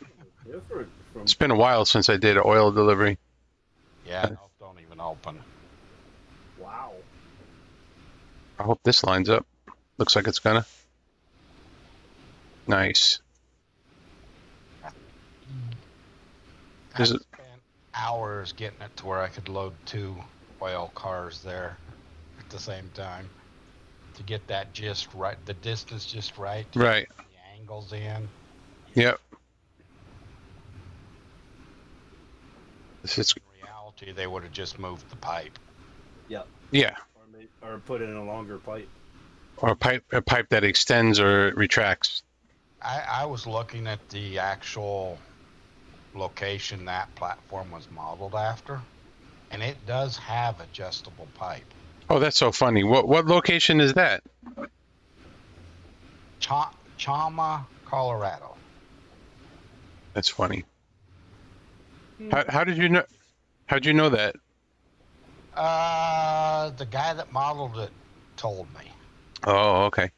Different from. It's been a while since I did an oil delivery. Yeah, those don't even open. Wow. I hope this lines up. Looks like it's gonna. Nice. I Is it? spent hours getting it to where I could load 2 oil cars there at the same time to get that just right, the distance just right, to Right. get the angles in. Yep. This is. In reality, they would have just moved the pipe. Yep. Yeah. Or put in a longer pipe. Or a pipe that extends or retracts. I was looking at the actual location that platform was modeled after, and it does have adjustable pipe. Oh, that's so funny. What location is that? Chama, Colorado. That's funny. How did you know? How'd you know that? The guy that modeled it told me Oh, okay.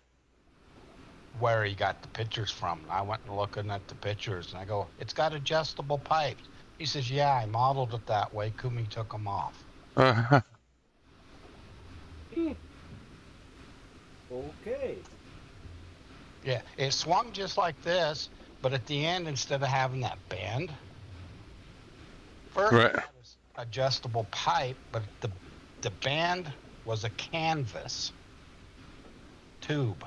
where he got the pictures from. And I went and looking at the pictures, and I go, "It's got adjustable pipes." He says, "Yeah, I modeled it that way. Kumi took them off." Uh, Okay. Yeah, it swung just like this, but at the end, instead of having that bend, first Right. it had adjustable pipe, but the band was a canvas tube.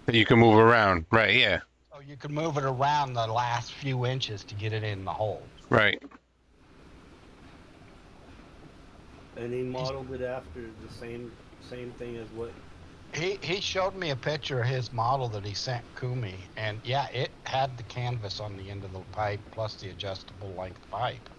That you can move around. Right, yeah. So you could move it around the last few inches to get it in the hole. Right. And he modeled it after the same thing as what. He showed me a picture of his model that he sent Kumi, and yeah, it had the canvas on the end of the pipe plus the adjustable length pipe.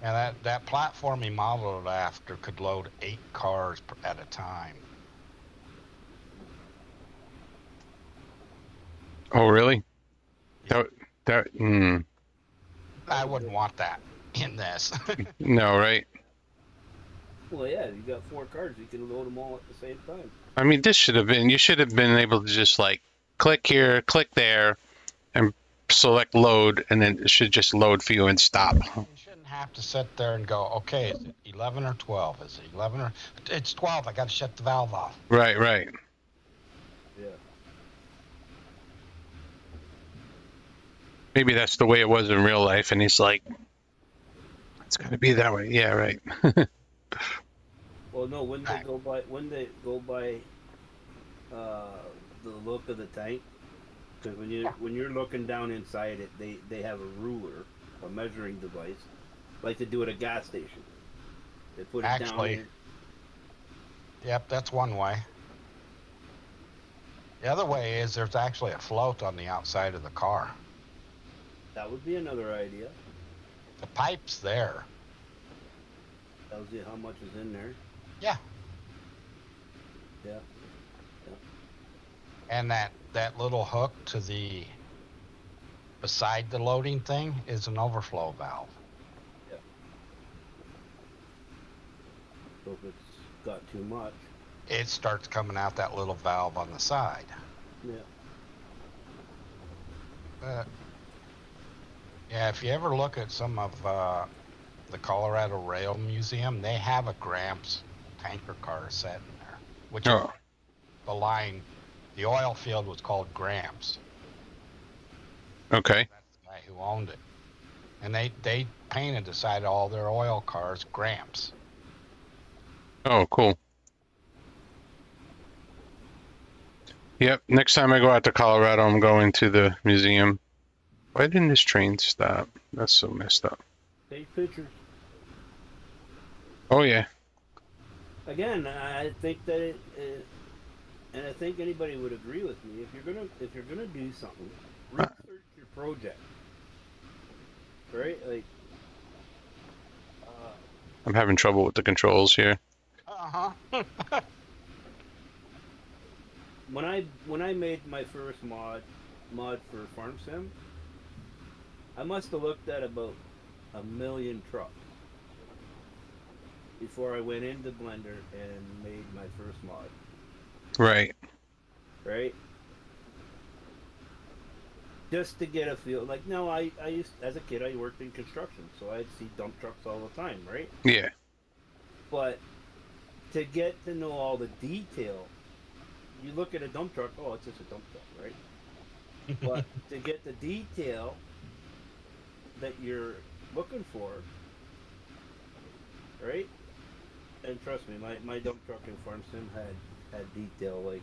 And that platform he modeled it after could load 8 cars at a time. Oh, really? Yeah. That. I wouldn't want that in this. No, right? Well, yeah, you got 4 cars. You can load them all at the same time. I mean, this should have been. You should have been able to just like click here, click there, and select load, and then it should just load for you and stop. You shouldn't have to sit there and go, okay, is it 11 or 12? Is it 11 or... It's 12. I got to shut the valve off. Right, right. Yeah. Maybe that's the way it was in real life, and he's like, it's got to be that way. Yeah, right. Well, no. When they go by the look of the tank, because when you're looking down inside it, they have a ruler, a measuring device, like they do at a gas station. They put it Actually, down. Yep, that's one way. The other way is there's actually a float on the outside of the car. That would be another idea. The pipe's there. Tells you how much is in there. Yeah. Yeah. And that little hook to beside the loading thing is an overflow valve. Yeah. So if it's got too much, it starts coming out that little valve on the side. yeah. Yeah, if you ever look at some of the Colorado Rail Museum, they have a Gramps tanker car set in there, which is the line. The oil field was called Gramps. Okay. That's the guy who owned it. And they painted the side of all their oil cars Gramps. Oh, cool. Yep. Next time I go out to Colorado, I'm going to the museum. Why didn't this train stop? That's so messed up. Take pictures. Oh yeah. Again, I think that and I think anybody would agree with me. If you're gonna do something, research your project. Right? Like. I'm having trouble with the controls here. When I made my first mod for Farm Sim, I must have looked at about 1 million trucks before I went into Blender and made my first mod. Right. Right? Just to get a feel. Like, no, I used, as a kid, I worked in construction, so I'd see dump trucks all the time, right? Yeah. But to get to know all the detail, you look at a dump truck, oh, it's just a dump truck, right? But to get the detail that you're looking for, right? And trust me, my dump truck in Farm Sim had detail. Like,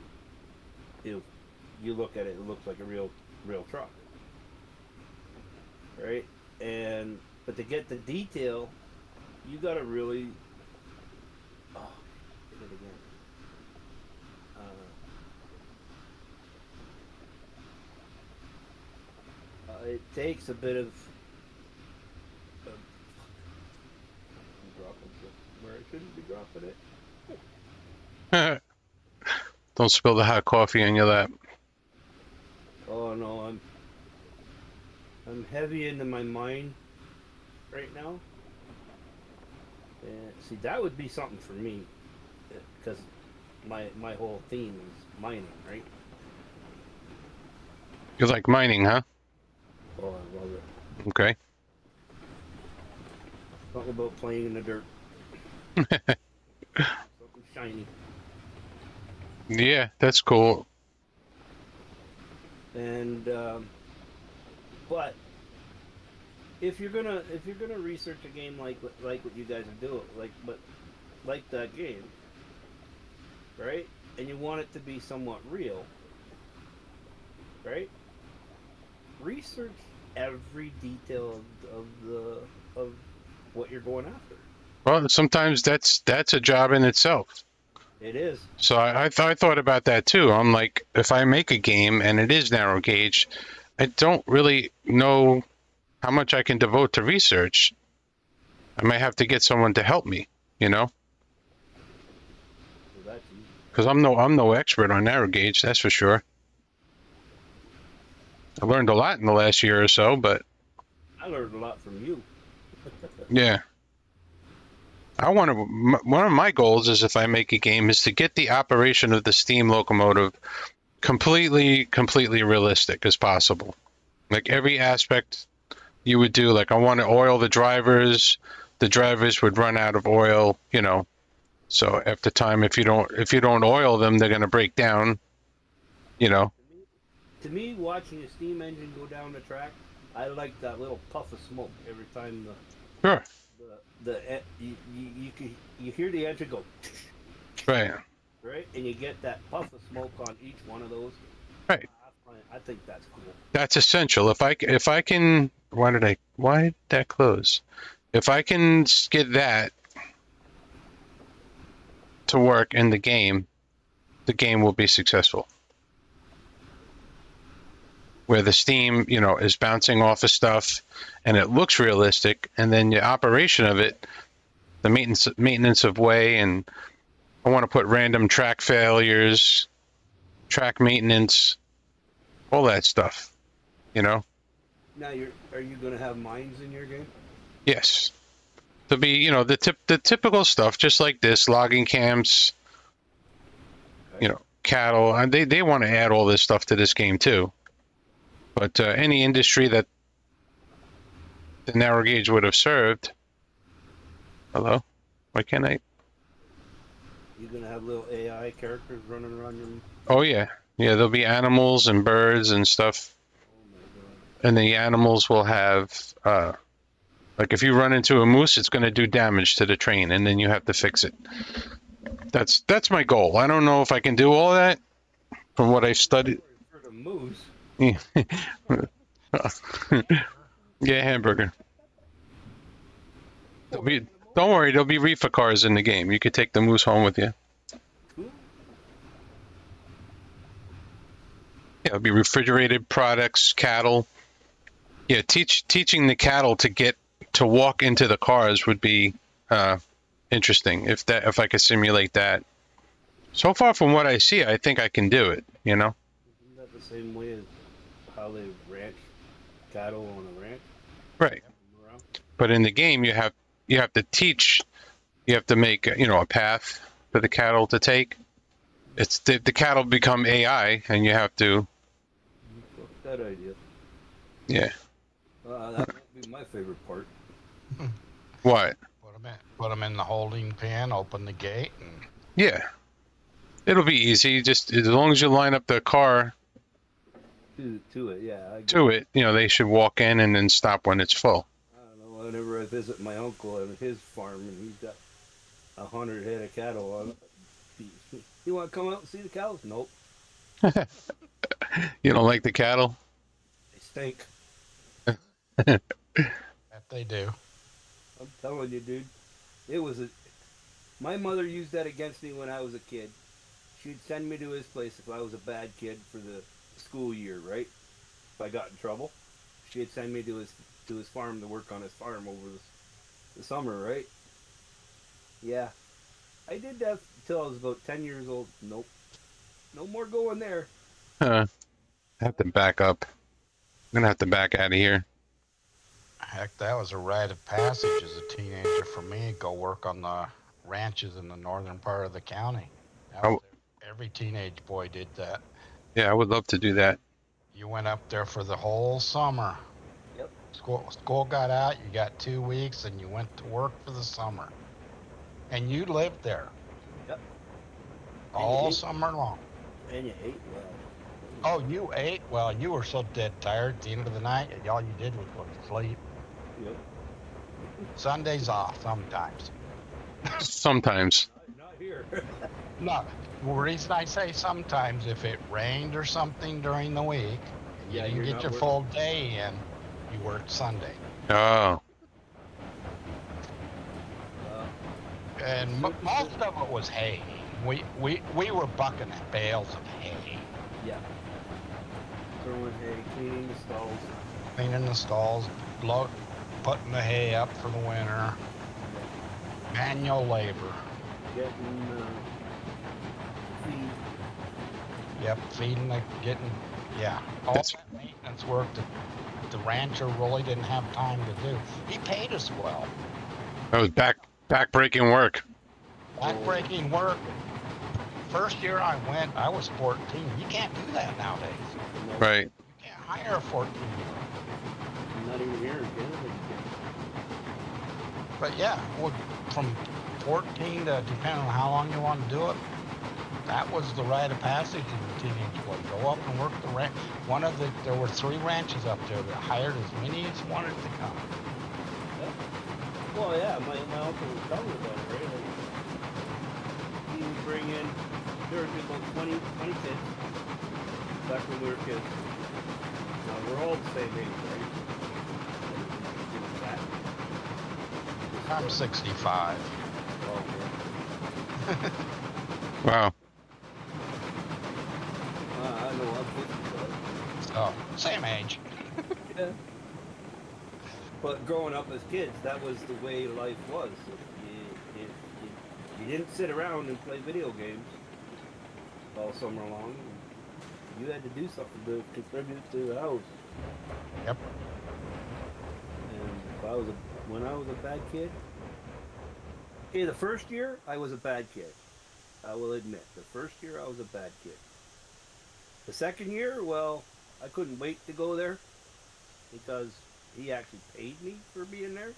if you look at it, it looks like a real truck, right? But to get the detail, you gotta really hit it again. It takes a bit of dropping it where I shouldn't be dropping it. Don't spill the hot coffee on your lap. Oh no, I'm heavy into my mine right now. And see, that would be something for me, because my whole theme is mining, right? You like mining, huh? Oh, I love it. Okay. Something about playing in the dirt. Something shiny. Yeah, that's cool. And but if you're gonna research a game like what you guys are doing, like that game, right? And you want it to be somewhat real, right? Research every detail of what you're going after. Well, sometimes that's a job in itself. It is. So I thought about that too. I'm like, if I make a game and it is narrow gauge, I don't really know how much I can devote to research. I might have to get someone to help me, you know, So that's easy. because I'm no expert on narrow gauge, that's for sure. I learned a lot in the last year or so, but I learned a lot from you. yeah. One of my goals is if I make a game is to get the operation of the steam locomotive completely realistic as possible. Like every aspect you would do, like I want to oil the drivers would run out of oil, you know. So after time, if you don't oil them, they're gonna break down, you know. To me, watching a steam engine go down the track, I like that little puff of smoke every time Sure. you hear the engine go, Right. right, and you get that puff of smoke on each one of those. Right. I think that's cool. That's essential. If I can, why did that close? If I can get that to work in the game will be successful. Where the steam, is bouncing off of stuff and it looks realistic, and then the operation of it, the maintenance of way, and I want to put random track failures, track maintenance, all that stuff, you know? Now, are you going to have mines in your game? Yes. There'll be, the typical stuff, just like this, logging camps, Okay. cattle. And they want to add all this stuff to this game too. But any industry that the narrow gauge would have served. Hello? Why can't I? You going to have little AI characters running around your? Oh, yeah. Yeah, there'll be animals and birds and stuff. Oh my god. And the animals will have, like if you run into a moose, it's going to do damage to the train, and then you have to fix it. That's my goal. I don't know if I can do all that from what I've studied. For the moose. Yeah, hamburger. Don't worry, there'll be reefer cars in the game. You could take the moose home with you. Cool. Yeah, it'll be refrigerated products, cattle. Yeah, teaching the cattle to walk into the cars would be interesting if I could simulate that. So far from what I see, I think I can do it, you know? Isn't that the same way as how they ranch cattle on a ranch? Right. Around? But in the game you have to teach, you have to make, a path for the cattle to take. It's the cattle become AI and you have to Fuck that idea. yeah. That might be my favorite part. What? Put them in the holding pen, open the gate, and Yeah. It'll be easy. Just as long as you line up the car To it, yeah. to it, they should walk in and then stop when it's full. I don't know. Whenever I visit my uncle at his farm, and he's got 100 head of cattle on it. You want to come out and see the cows? Nope, You don't like the cattle? they stink. that they do. I'm telling you, dude. It was a. My mother used that against me when I was a kid. She'd send me to his place if I was a bad kid for the school year, right? If I got in trouble, she'd send me to his farm to work on his farm over the summer, right? Yeah, I did that until I was about 10 years old. Nope, no more going there. I have to back up. I'm gonna have to back out of here. Heck, that was a rite of passage as a teenager for me. Go work on the ranches in the northern part of the county. That I, was every teenage boy did that. yeah, I would love to do that. You went up there for the whole summer. Yep. School got out. You got 2 weeks, and you went to work for the summer. And you lived there. Yep. all summer long. And you ate well. Oh, you ate? Well, you were so dead tired at the end of the night, and all you did was go to sleep. Yep. Sundays off sometimes. Sometimes. Not here. No, the reason I say sometimes, if it rained or something during the week, and you Yeah, didn't you're get not your working. full day in, you worked Sunday. Oh. And It's good to most sit- of it was hay. We were bucking bales of hay, Yeah. Throwing hay, cleaning the stalls. cleaning the stalls, putting the hay up for the winter. Manual labor. Getting feed. Yep, feeding, yeah, all That's that maintenance work that the rancher really didn't have time to do. He paid us well. that was back-breaking work. Backbreaking work. First year I went, I was 14. You can't do that nowadays. No, Right. You can't hire a 14-year-old. not even here in Canada. But yeah, well, from 14 to depending on how long you want to do it, that was the rite of passage in the teenage boy. Go up and work the ranch. There were 3 ranches up there that hired as many as wanted to come. Well, yeah, my uncle was telling me about it, right? Like, he would bring in, there would be about 20 kids back when we were kids. Now, we're all the same age, right? I'm 65. Oh, Wow. I know I'm 55. So, same age. Yeah. But growing up as kids, that was the way life was. If you didn't sit around and play video games all summer long, you had to do something to contribute to the house. Yep. And when I was a bad kid, okay, the first year I was a bad kid. I will admit, the first year I was a bad kid. The second year, well, I couldn't wait to go there because he actually paid me for being there.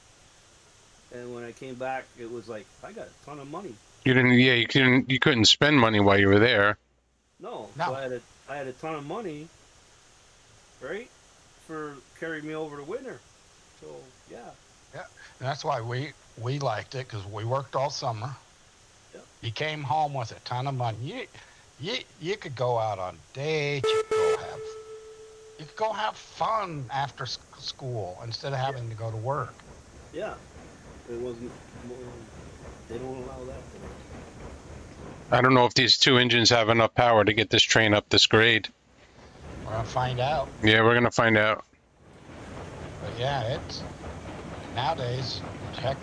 And when I came back, it was like I got a ton of money. You couldn't spend money while you were there. No, No. so I had a ton of money, right, for carrying me over the winter. So yeah. Yeah. And that's why we liked it, because we worked all summer. Yep. You came home with a ton of money. You could go out on dates. You could go have fun after school instead of having to go to work. Yeah, it wasn't. Well, they don't allow that today. I don't know if these 2 engines have enough power to get this train up this grade. We're gonna find out. Yeah, we're gonna find out. But yeah, it's nowadays. Heck,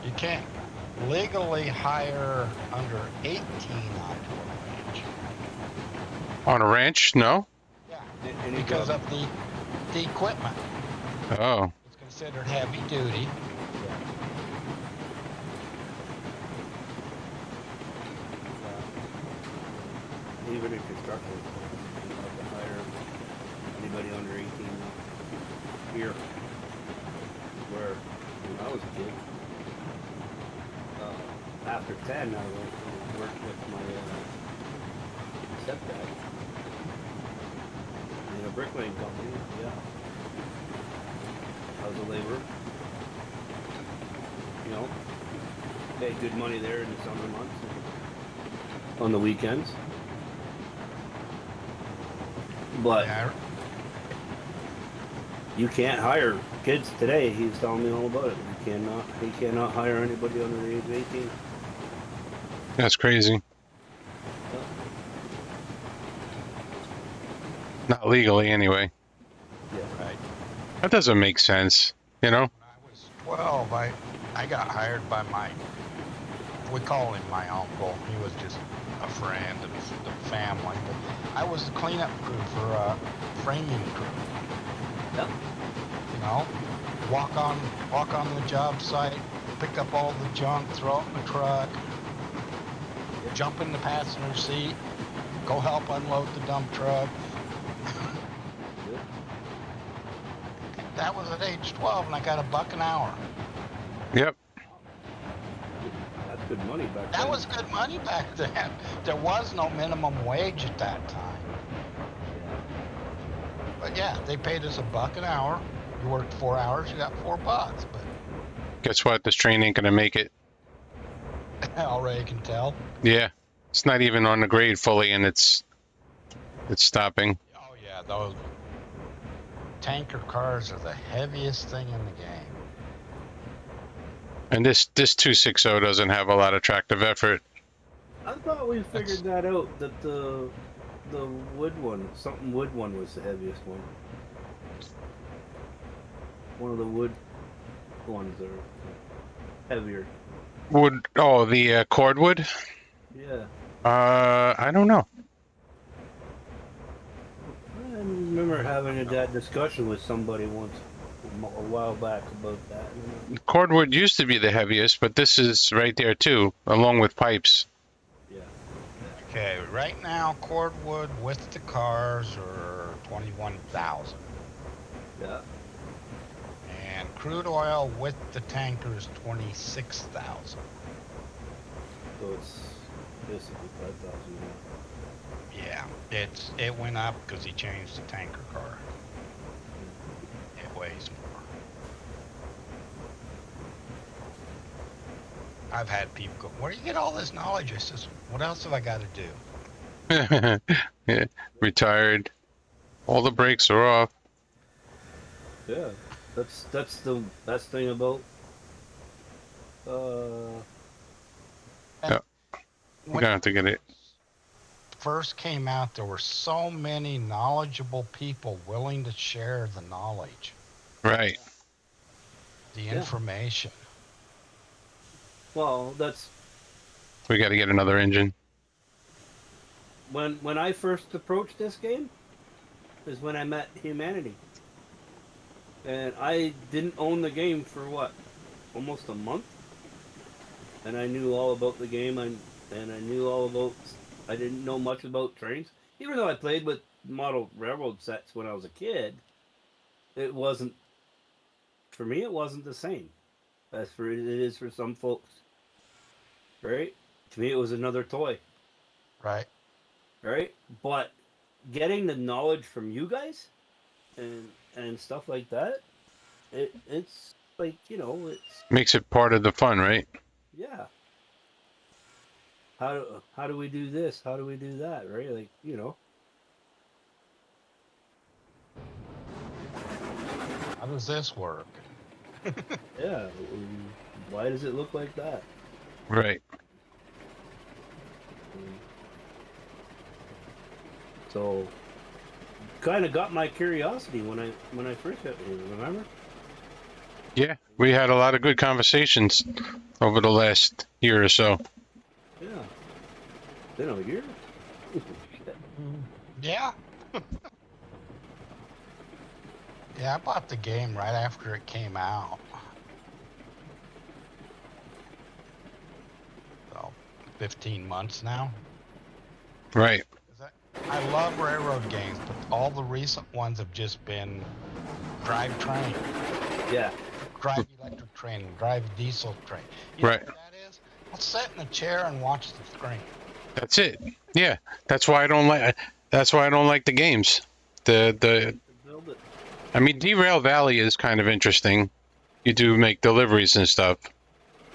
you can't legally hire under 18 onto a ranch. On a ranch? No? Yeah, Any because job- of the equipment. Oh. It's considered heavy duty. Even in construction, you don't have to hire anybody under 18 here. Where when I was a kid, after 10, I went to work with my stepdad in a bricklaying company. Yeah, I was a laborer. You know, made good money there in the summer months, and on the weekends. But Yeah, you can't hire kids today. He's telling me all about it. He cannot hire anybody under the age of 18. That's crazy. Not legally, anyway. Yeah. right. That doesn't make sense, you know? When I was 12, I got hired by we call him my uncle. He was just a friend of the family. But I was the cleanup crew for a framing crew. Yep. You know, walk on the job site, pick up all the junk, throw it in the truck, jump in the passenger seat, go help unload the dump truck. That was at age 12, and I got $1 an hour. Yep. That's good good money back That then. was good money back then. There was no minimum wage at that time. Yeah. But yeah, they paid us $1 an hour. You worked 4 hours, you got $4. But Guess what? This train ain't gonna make it. I already can tell. Yeah, it's not even on the grade fully, and it's stopping. Oh yeah, those tanker cars are the heaviest thing in the game. And this 260 doesn't have a lot of tractive effort. I thought we figured that out. That the wood one, something wood one, was the heaviest one. One of the wood ones are heavier. Wood? Oh, the cordwood? Yeah. I don't know. I remember having that discussion with somebody once a while back about that. Cordwood used to be the heaviest, but this is right there too, along with pipes. Yeah. Okay, right now cordwood with the cars are 21,000. Yeah. And crude oil with the tanker is 26,000. So it's basically 5,000 more. Yeah, it went up because he changed the tanker car. It weighs more. I've had people go, "Where do you get all this knowledge?" I says, "What else have I got to do?" Yeah, retired. All the brakes are off. Yeah. That's the best thing about We're gonna have to get it. First came out, there were so many knowledgeable people willing to share the knowledge, Right. the information. well, that's We got to get another engine. when I first approached this game is when I met humanity. And I didn't own the game for what? Almost a month. And I knew all about the game, and I knew all about. I didn't know much about trains, even though I played with model railroad sets when I was a kid. It wasn't for me. It wasn't the same as for it is for some folks, right? To me, it was another toy, Right. right? But getting the knowledge from you guys and stuff like that, it's like it's Makes it part of the fun, right? yeah. How do we do this? How do we do that? Right? Like How does this work? yeah. Why does it look like that? Right. So, kind of got my curiosity when I first hit you. Remember? Yeah, we had a lot of good conversations over the last year or so. Yeah. Been a year. Yeah. Yeah, I bought the game right after it came out. So, 15 months now. Right. I love railroad games, but all the recent ones have just been drive train, Yeah. drive electric train, drive diesel train. You Right. know what that is? I'll sit in a chair and watch the screen. That's it. Yeah. That's why I don't like. That's why I don't like the games. The. Build it. I mean, Derail Valley is kind of interesting. You do make deliveries and stuff,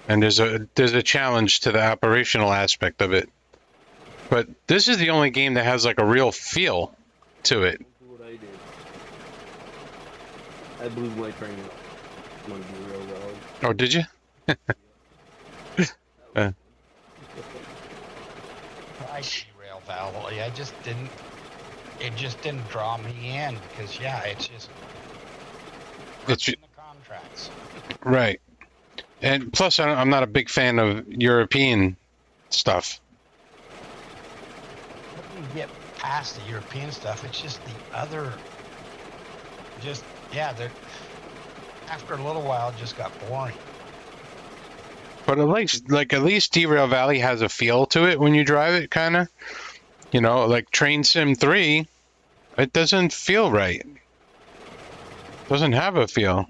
and there's a challenge to the operational aspect of it. But this is the only game that has like a real feel to it. Look what I did. I blew my train up. Want to be real well. Oh, did you? I Derail Valley. It just didn't draw me in because it's just It's in the contracts. right. And plus, I'm not a big fan of European stuff. When you get past the European stuff, it's just the other. They're after a little while, it just got boring. But at least Derail Valley has a feel to it when you drive it, kind of. Like Train Sim 3, it doesn't feel right. Doesn't have a feel.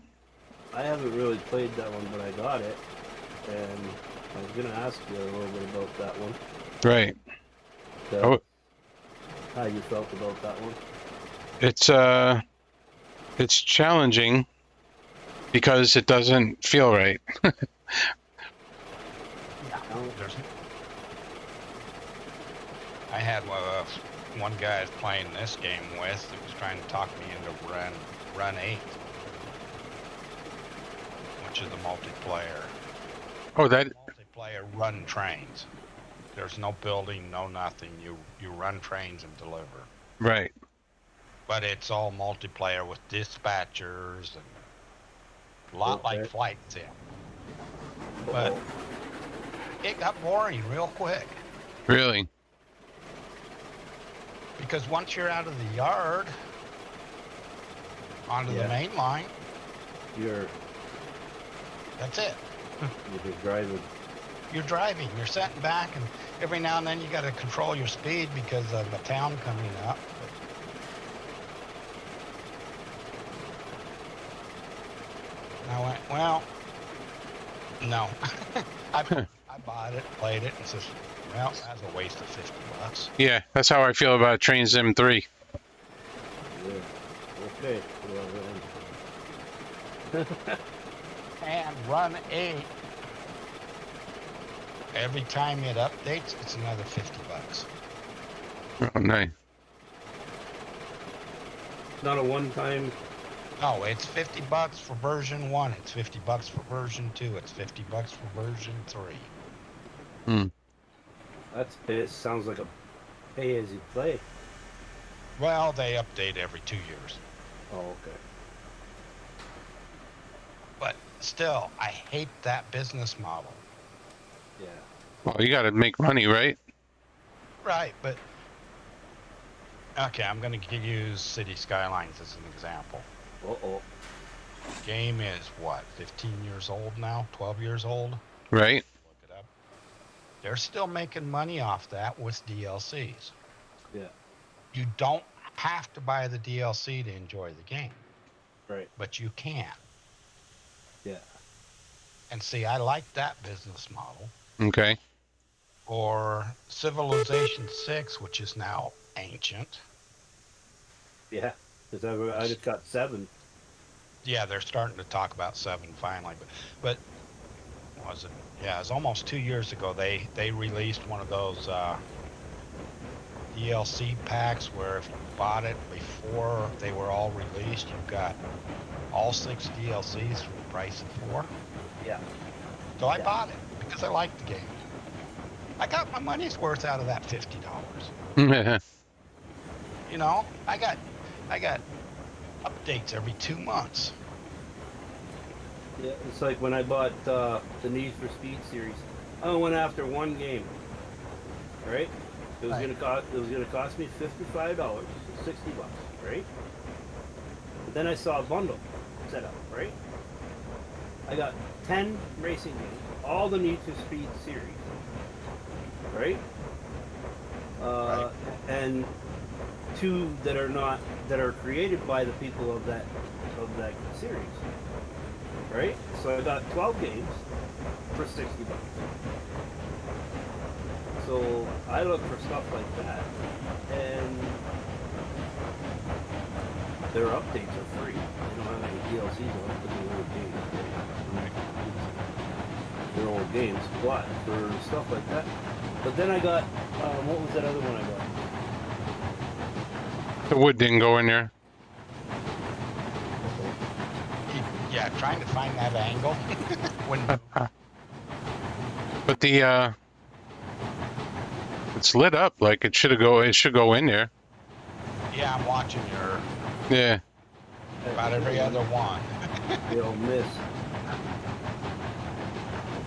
I haven't really played that one, but I got it, and I was gonna ask you a little bit about that one. Right. Oh, How you felt about that one? it's challenging because it doesn't feel right. Yeah. No. I had one guy I was playing this game with that was trying to talk me into run 8, which is the multiplayer. Oh, that Multiplayer run trains. There's no building, no nothing. You run trains and deliver. right. But it's all multiplayer with dispatchers and a lot like Flight Sim. But it got boring real quick. Really? Because once you're out of the yard, onto the main line, that's it. You're just driving. You're driving, you're setting back, and every now and then you got to control your speed because of the town coming up. And I went, well, no. I bought it, played it, and says, well, that's a waste of $50. Yeah, that's how I feel about Train Sim 3. Yeah. Okay. And run 8. Every time it updates, it's another $50. Oh, nice. Not a one-time. No, it's $50 for version 1. It's $50 for version 2. It's $50 for version 3. Hmm. It sounds like a pay-as-you-play. Well, they update every 2 years. Oh, okay. But still, I hate that business model. Yeah. Well, you got to make money, right? Right, but okay, I'm going to use City Skylines as an example. Uh-oh. The game is what, 15 years old now? 12 years old? Right. Look it up. They're still making money off that with DLCs. Yeah. You don't have to buy the DLC to enjoy the game. Right. But you can. Yeah. And see, I like that business model. Okay. Or Civilization 6, which is now ancient. Yeah. Because I just got 7. Yeah, they're starting to talk about 7 finally. But was it? Yeah, it was almost 2 years ago. They released one of those DLC packs where if you bought it before they were all released, you got all 6 DLCs for the price of 4. Yeah. So I bought it because I liked the game. I got my money's worth out of that $50. You know, I got updates every 2 months. Yeah, it's like when I bought the Need for Speed series. I went after one game. Right? It was gonna cost me $55, $60, right? But then I saw a bundle set up, right? I got 10 racing games, all the Need for Speed series, right? And 2 that are created by the people of that series, right? So I got 12 games for $60. So I look for stuff like that, and their updates are free. They don't have any DLCs on it, they're old games. They're old games, but for stuff like that. But then I got, what was that other one I got? The wood didn't go in there. Yeah, trying to find that angle. But the it's lit up like it should go in there. Yeah, I'm watching your Yeah. about every other one. They'll miss.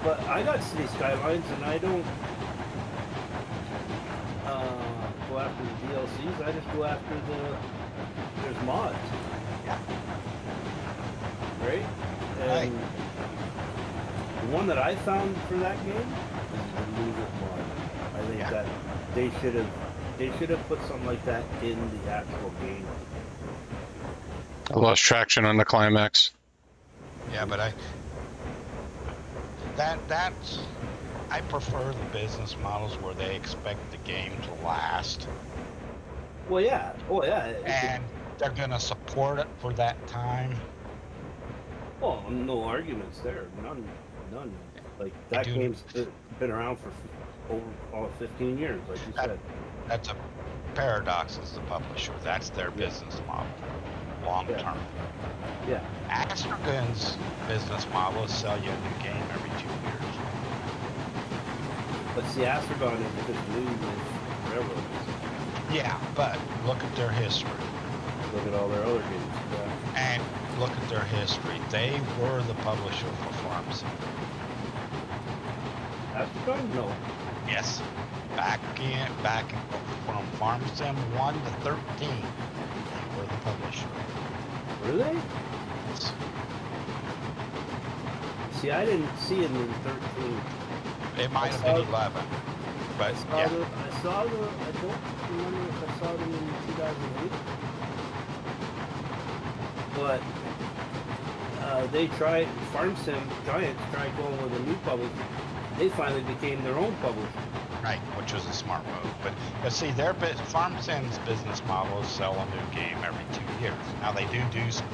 But I got City Skylines, and I don't go after the DLCs. I just go after there's mods. Yeah. Right? And the one that I found for that game is the Lose It mod. I think that they should have put something like that in the actual game. I lost traction on the climax. Yeah, but that's I prefer the business models where they expect the game to last, Well, yeah. Oh, yeah. and they're gonna support it for that time. Well, no arguments there. None. None. Like I that do. game's been around for over 15 years, like you That, said. that's a Paradox is the publisher. That's their Yeah. business model, long Yeah. term. Yeah. Astrogun's business model is sell you a new game every 2 years. But see, Astragon is just new with railroads. Yeah, but look at their history. Look at all their other games. And look at their history. They were the publisher for Farm Sim. Astragon? No. Yes. Back from Farm Sim 1 to 13, they were the publisher. Were they? Yes. See, I didn't see it in 13. It might have saw been 11, but I saw yeah. I don't remember if I saw them in 2008. But they tried, Farm Sim Giants tried going with a new publisher. They finally became their own publisher. Right, which was a smart move. But see, Farm Sim's business model is sell a new game every 2 years. Now they do some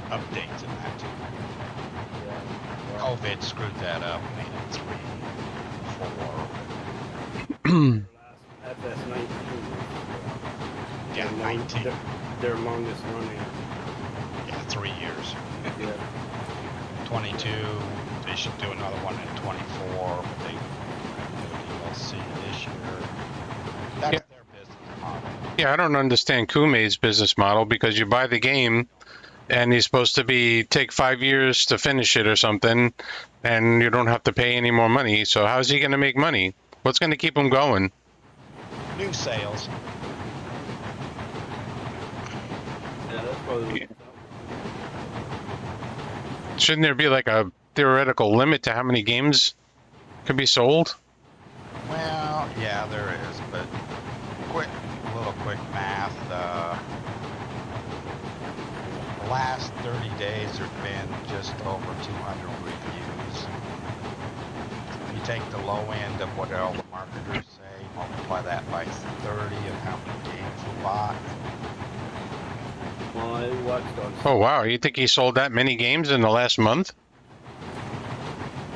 updates in that too. Yeah. COVID screwed that up, made it 3, 4. FS19. Yeah, Their 19. Their longest running. Yeah, 3 years. Yeah. 22. They should do another one in 24, but they DLC this year. That's Yeah. their business model. Yeah, I don't understand Kumei's business model because you buy the game and he's supposed to take 5 years to finish it or something, and you don't have to pay any more money. So how's he going to make money? What's going to keep him going? New sales. Yeah, that's probably. Shouldn't there be like a theoretical limit to how many games can be sold? Well, yeah, there is, but a little quick math. The last 30 days there's been just over 200 reviews. You take the low end of what all the marketers say, multiply that by 30 of how many games were bought. Well, I watched on. Oh wow, you think he sold that many games in the last month?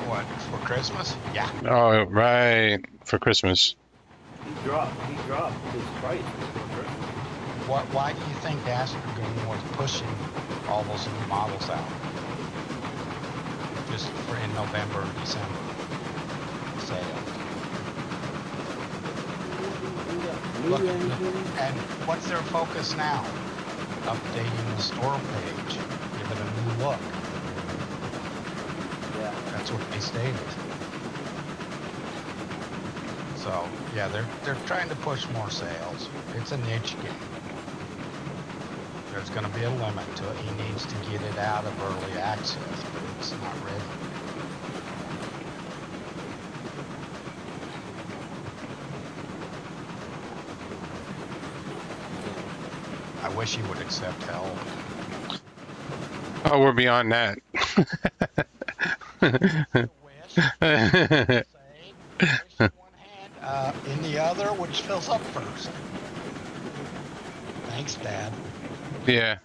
What, for Christmas? Yeah. Oh right, for Christmas. He dropped his price for Christmas. Why do you think Astrogun was pushing all those new models out? Just for in November or December sales. Look, and what's their focus now? Updating the store page, give it a new look. Yeah. That's what they stated. So yeah, they're trying to push more sales. It's a niche game. There's going to be a limit to it. He needs to get it out of early access, but it's not ready. I wish he would accept help. Oh, we're beyond that. Wish in one hand, in the other, which fills up first. Thanks, Dad. Yeah.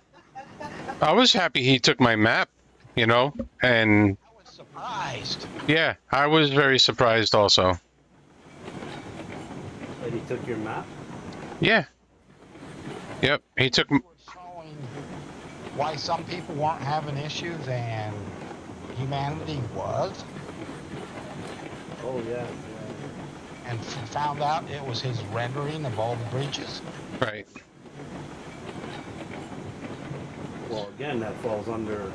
I was happy he took my map, and I was surprised. yeah, I was very surprised also. And he took your map. Yeah. Yep, he took. You were showing why some people weren't having issues and humanity was, Oh yeah. and found out it was his rendering of all the breaches. Right. Well, again, that falls under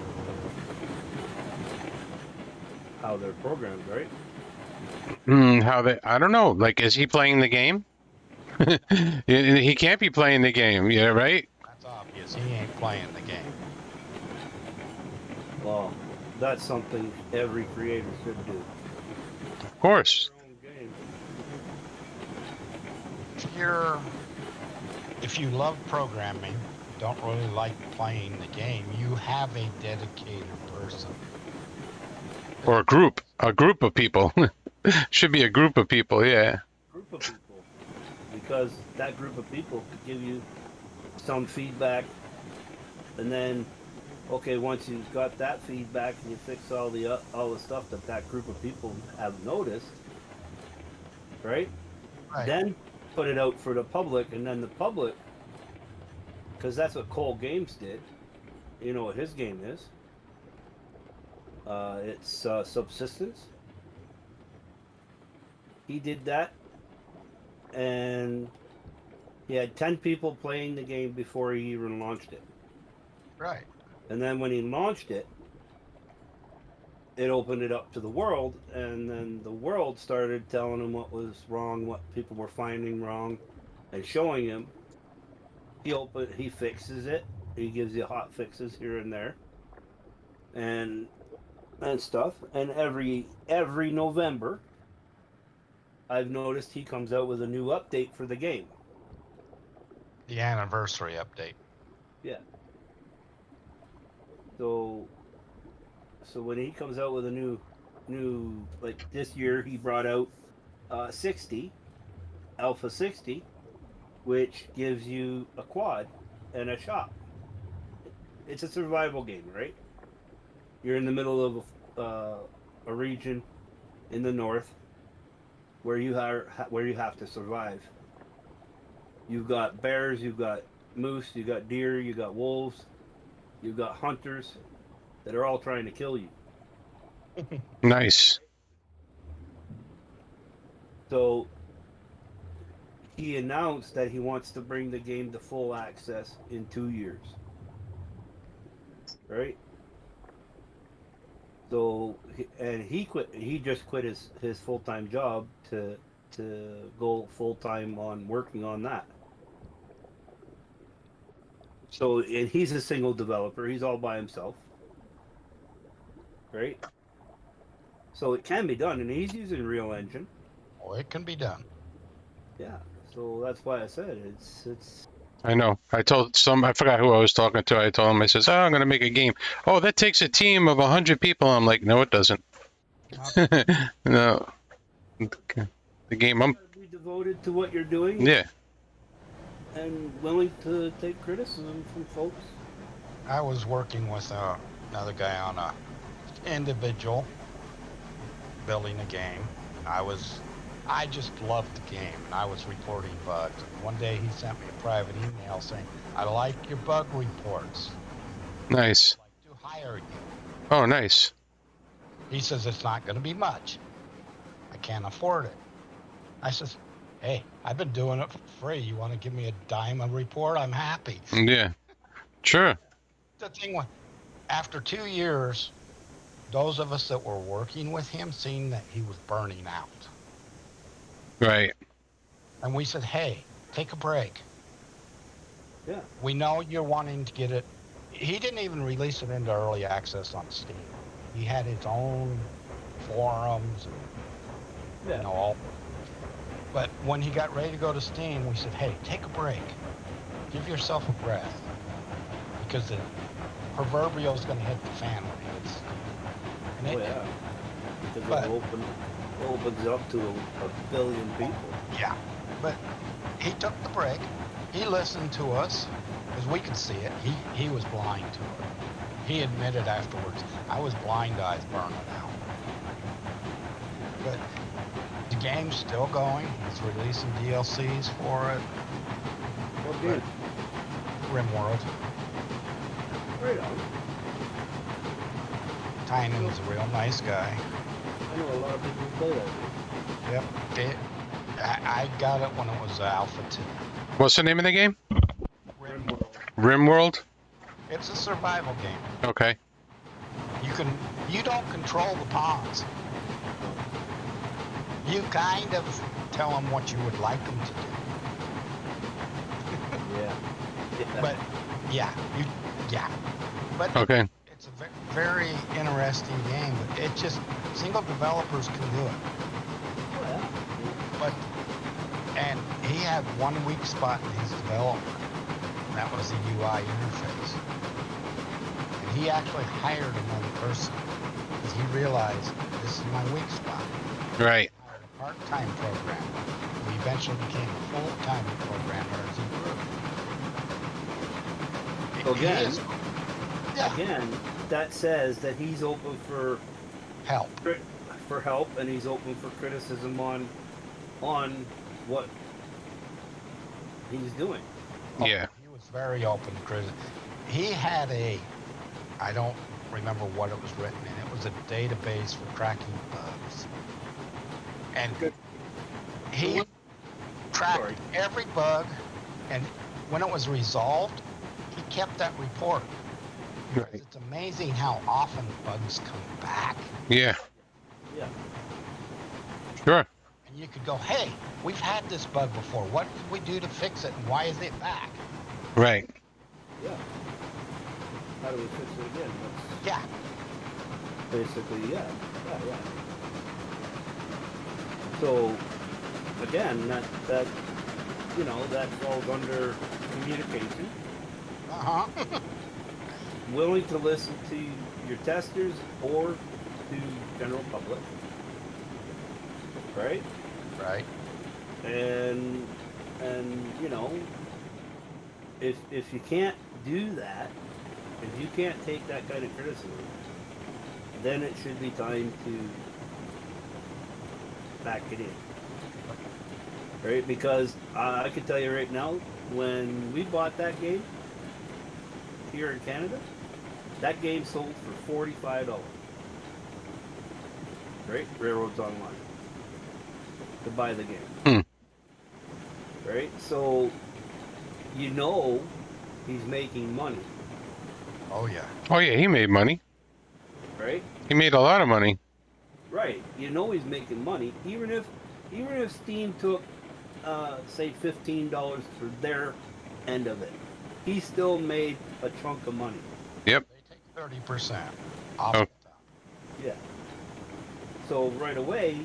how they're programmed, right? I don't know. Like, is he playing the game? He can't be playing the game. Yeah, right? That's obvious. He ain't playing the game. Well, that's something every creator should do. Of course. Their own game. If you love programming, don't really like playing the game, you have a dedicated person. Or a group of people. Should be a group of people, yeah. Group of people, because that group of people could give you some feedback, and then okay, once you've got that feedback and you fix all the stuff that that group of people have noticed, right? Right. Then put it out for the public, and then the public, because that's what Cole Games did. You know what his game is? It's subsistence. He did that, and he had 10 people playing the game before he even launched it. Right. And then when he launched it, it opened it up to the world, and then the world started telling him what was wrong, what people were finding wrong, and showing him. He fixes it. He gives you hot fixes here and there, and stuff. And every November, I've noticed he comes out with a new update for the game. The anniversary update. Yeah. So when he comes out with a new like this year, he brought out 60 Alpha 60, which gives you a quad and a shop. It's a survival game, right? You're in the middle of a region in the north where you have to survive. You've got bears, you've got moose, you've got deer, you've got wolves, you've got hunters that are all trying to kill you. Nice. So he announced that he wants to bring the game to full access in 2 years. Right? So he quit. He just quit his full time job to go full time on working on that. So and he's a single developer. He's all by himself, right? So it can be done, and he's using Real Engine. Oh, it can be done. Yeah. So that's why I said it's. I know. I forgot who I was talking to. I told him, I says, oh, I'm going to make a game. Oh, that takes a team of 100 people. I'm like, no, it doesn't. No. The game, Be devoted to what you're doing. yeah. And willing to take criticism from folks. I was working with another guy on a individual building a game. I just loved the game, and I was reporting bugs. And one day he sent me a private email saying, I like your bug reports. Nice. I'd like to hire you. Oh, nice. He says, it's not going to be much. I can't afford it. I says, hey, I've been doing it for free. You want to give me a dime a report? I'm happy. Yeah. Sure. The thing was, after 2 years, those of us that were working with him seen that he was burning out. Right. And we said, hey, take a break. Yeah. We know you're wanting to get it. He didn't even release it into early access on Steam. He had his own forums and, Yeah. all. But when he got ready to go to Steam, we said, hey, take a break. Give yourself a breath. Because the proverbial is going to hit the fan when it hits. And Oh yeah. Because it opens up to a billion people. Yeah. But he took the break. He listened to us, because we could see it. He was blind to it. He admitted afterwards, I was blind eyes burning out. But the game's still going. He's releasing DLCs for it. What game? RimWorld. Right on. Tynan's a real nice guy. I know a lot of people who play that game. Yep. I got it when it was Alpha 2. What's the name of the game? RimWorld. RimWorld? It's a survival game. Okay. You don't control the pawns. You kind of tell them what you would like them to do. Yeah. But But Okay. it's a very interesting game. But it just single developers can do it. Oh, yeah. But and he had one weak spot in his development. And that was the UI interface. And he actually hired another person because he realized this is my weak spot. Right. He hired a part-time programmer who eventually became a full-time programmer as he grew. So He again, is, yeah, again, that says that he's open for help. help, and he's open for criticism on what he's doing. Oh, Yeah. he was very open to criticism. He had I don't remember what it was written in. It was a database for tracking bugs. And Good. he Sorry. tracked every bug, and when it was resolved, he kept that report. Right. It's amazing how often bugs come back. Yeah. Yeah. Sure. And you could go, hey, we've had this bug before. What did we do to fix it, and why is it back? Right. Yeah. How do we fix it again? That's Yeah. basically, yeah. Yeah. So, again, that that falls under communication. Uh-huh. Willing to listen to your testers or to general public, right? Right. And if you can't do that, if you can't take that kind of criticism, then it should be time to back it in, right? Because I can tell you right now, when we bought that game here in Canada, that game sold for $45. Right? Railroads Online to buy the game. Right? So he's making money. Oh, yeah. Oh yeah, he made money. Right? He made a lot of money. Right. He's making money. Even if Steam took say $15 for their end of it, he still made a chunk of money. Yep. They take 30% off Oh. the top. Yeah. So right away,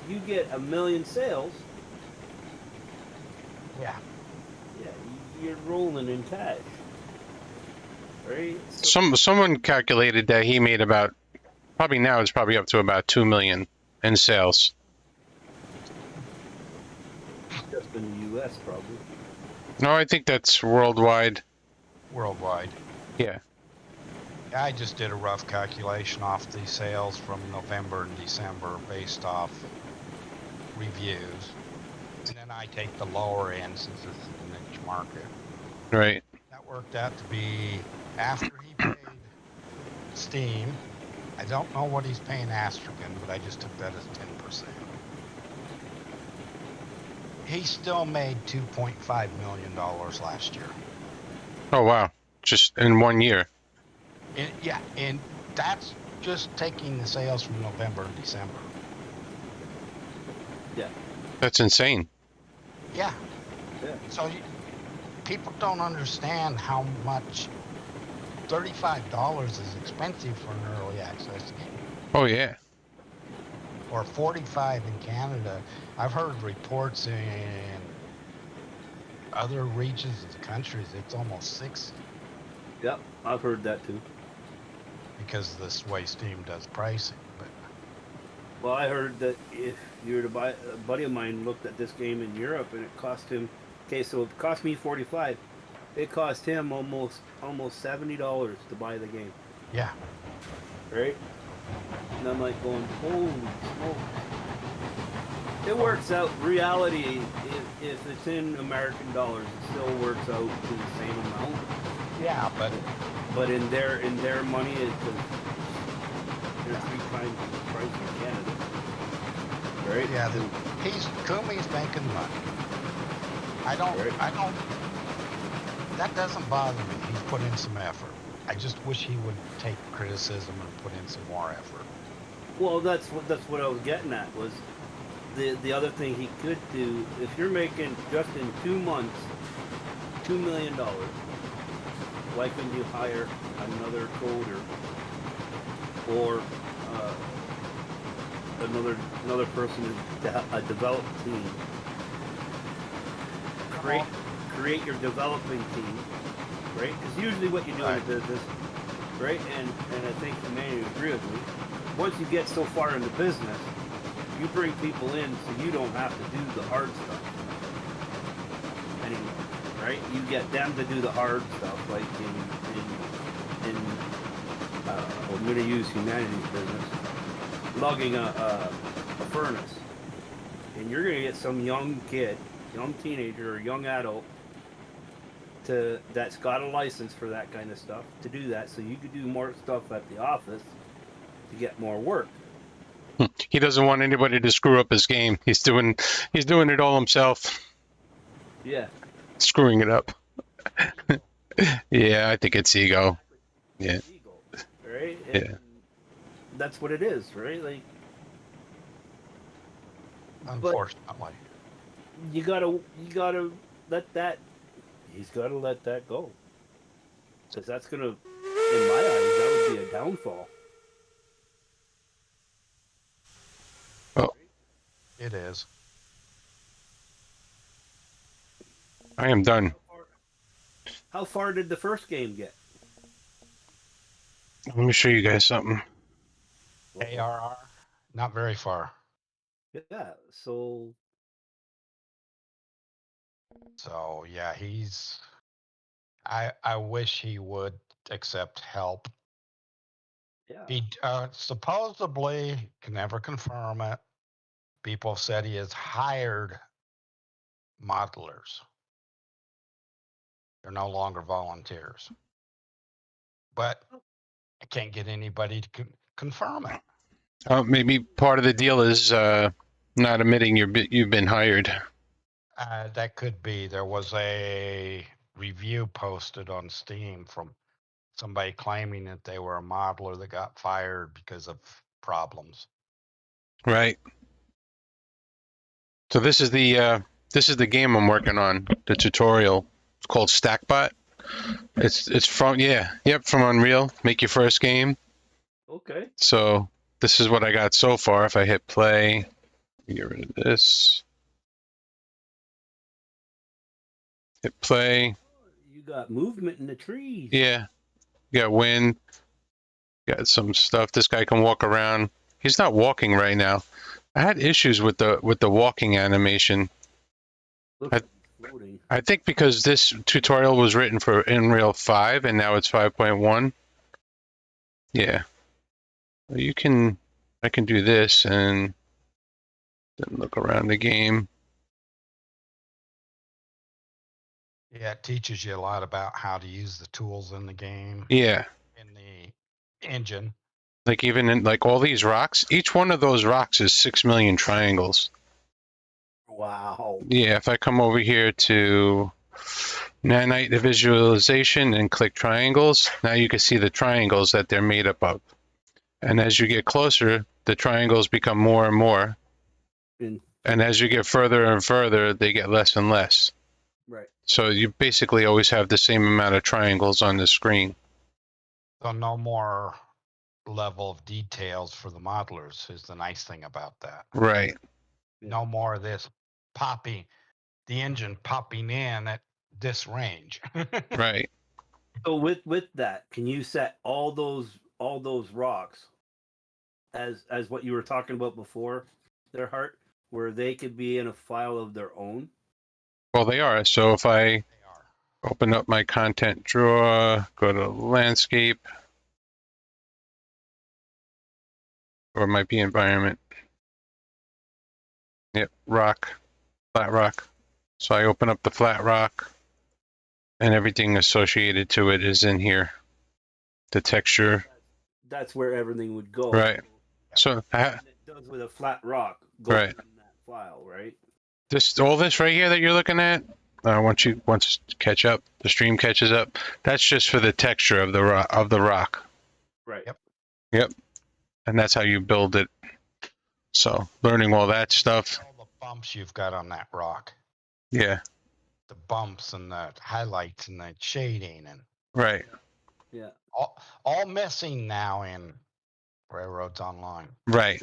you get 1 million sales. Yeah. Yeah, you're rolling in cash. Right? So, Someone calculated that he made about, probably now it's probably up to about 2 million in sales. just in the U.S. probably. No, I think that's worldwide. Worldwide. Yeah. I just did a rough calculation off the sales from November and December based off reviews. And then I take the lower end since this is a niche market. Right. That worked out to be, after he paid Steam, I don't know what he's paying Astrakan, but I just took that as 10%. He still made $2.5 million last year. Oh wow. Just in 1 year. And that's just taking the sales from November and December. Yeah. That's insane. Yeah. Yeah. So people don't understand how much $35 is expensive for an early access game. Oh yeah. Or $45 in Canada. I've heard reports in other regions of the country it's almost $60 Yep, I've heard that too. because of this way Steam does pricing. But Well, I heard that if you were to buy, a buddy of mine looked at this game in Europe and it cost him. Okay, so it cost me $45. It cost him almost $70 to buy the game. yeah, Right? And I'm like going, holy smokes. It works out. Reality, if it's in American dollars, it still works out to the same amount. yeah, But in their money, they're 3 times the price in Canada. Right? yeah, Kumi's making money. I don't, that doesn't bother me. He's put in some effort. I just wish he would take criticism and put in some more effort. Well, that's what I was getting at was the other thing he could do. If you're making just in 2 months $2 million, why couldn't you hire another coder or another person to a develop team? Create your developing team, right? Because usually what you do in a Right. business, right? And I think the man would agree with me. Once you get so far in the business, you bring people in so you don't have to do the hard stuff anymore, right? You get them to do the hard stuff, like in I'm going to use humanities business, lugging a furnace, and you're going to get some young kid, young teenager, or young adult that's got a license for that kind of stuff to do that, so you could do more stuff at the office to get more work. He doesn't want anybody to screw up his game. He's doing it all himself, Yeah. screwing it up. Yeah, I think it's ego. Yeah. Ego, right? And Yeah. that's what it is, right? Like, but Unfortunately. you gotta let that. He's gotta let that go, because that's gonna, in my eyes, that would be a downfall. Oh, It is. I am done. How far did the first game get? Let me show you guys something. ARR, not very far. Yeah. So So yeah, I wish he would accept help. yeah. He supposedly can never confirm it. People said he has hired modelers. They're no longer volunteers. But I can't get anybody to confirm it. Maybe part of the deal is not admitting you've been hired. That could be. There was a review posted on Steam from somebody claiming that they were a modeler that got fired because of problems. Right. So this is the game I'm working on, the tutorial. It's called Stackbot. It's from from Unreal. Make your first game. Okay. So this is what I got so far. If I hit play, get rid of this. Hit play. You got movement in the trees. Yeah. You got wind. Got some stuff. This guy can walk around. He's not walking right now. I had issues with the walking animation. Look at floating. I think because this tutorial was written for Unreal 5 and now it's 5.1. Yeah. I can do this and then look around the game. Yeah, it teaches you a lot about how to use the tools in the game, Yeah. in the engine. Like even in like all these rocks, each one of those rocks is 6 million triangles. Wow. Yeah, if I come over here to nanite visualization and click triangles, now you can see the triangles that they're made up of. And as you get closer, the triangles become more and more. And as you get further and further, they get less and less. Right. So you basically always have the same amount of triangles on the screen. So no more level of details for the modelers is the nice thing about that. Right. No more of this popping, the engine popping in at this range. Right. So with that, can you set all those rocks as what you were talking about before, their heart, where they could be in a file of their own? Well, they are. So if I They are. open up my content drawer, go to landscape, or it might be environment. Yep, rock, flat rock. So I open up the flat rock and everything associated to it is in here. The texture. That's where everything would go. Right. So it does with a flat rock goes right. in that file, right? All this right here that you're looking at, once you catch up, the stream catches up. That's just for the texture of the rock. Right. Yep. And that's how you build it. So learning all that stuff. All the bumps you've got on that rock. Yeah. The bumps and the highlights and the shading and right. Yeah. All missing now in Railroads Online. Right.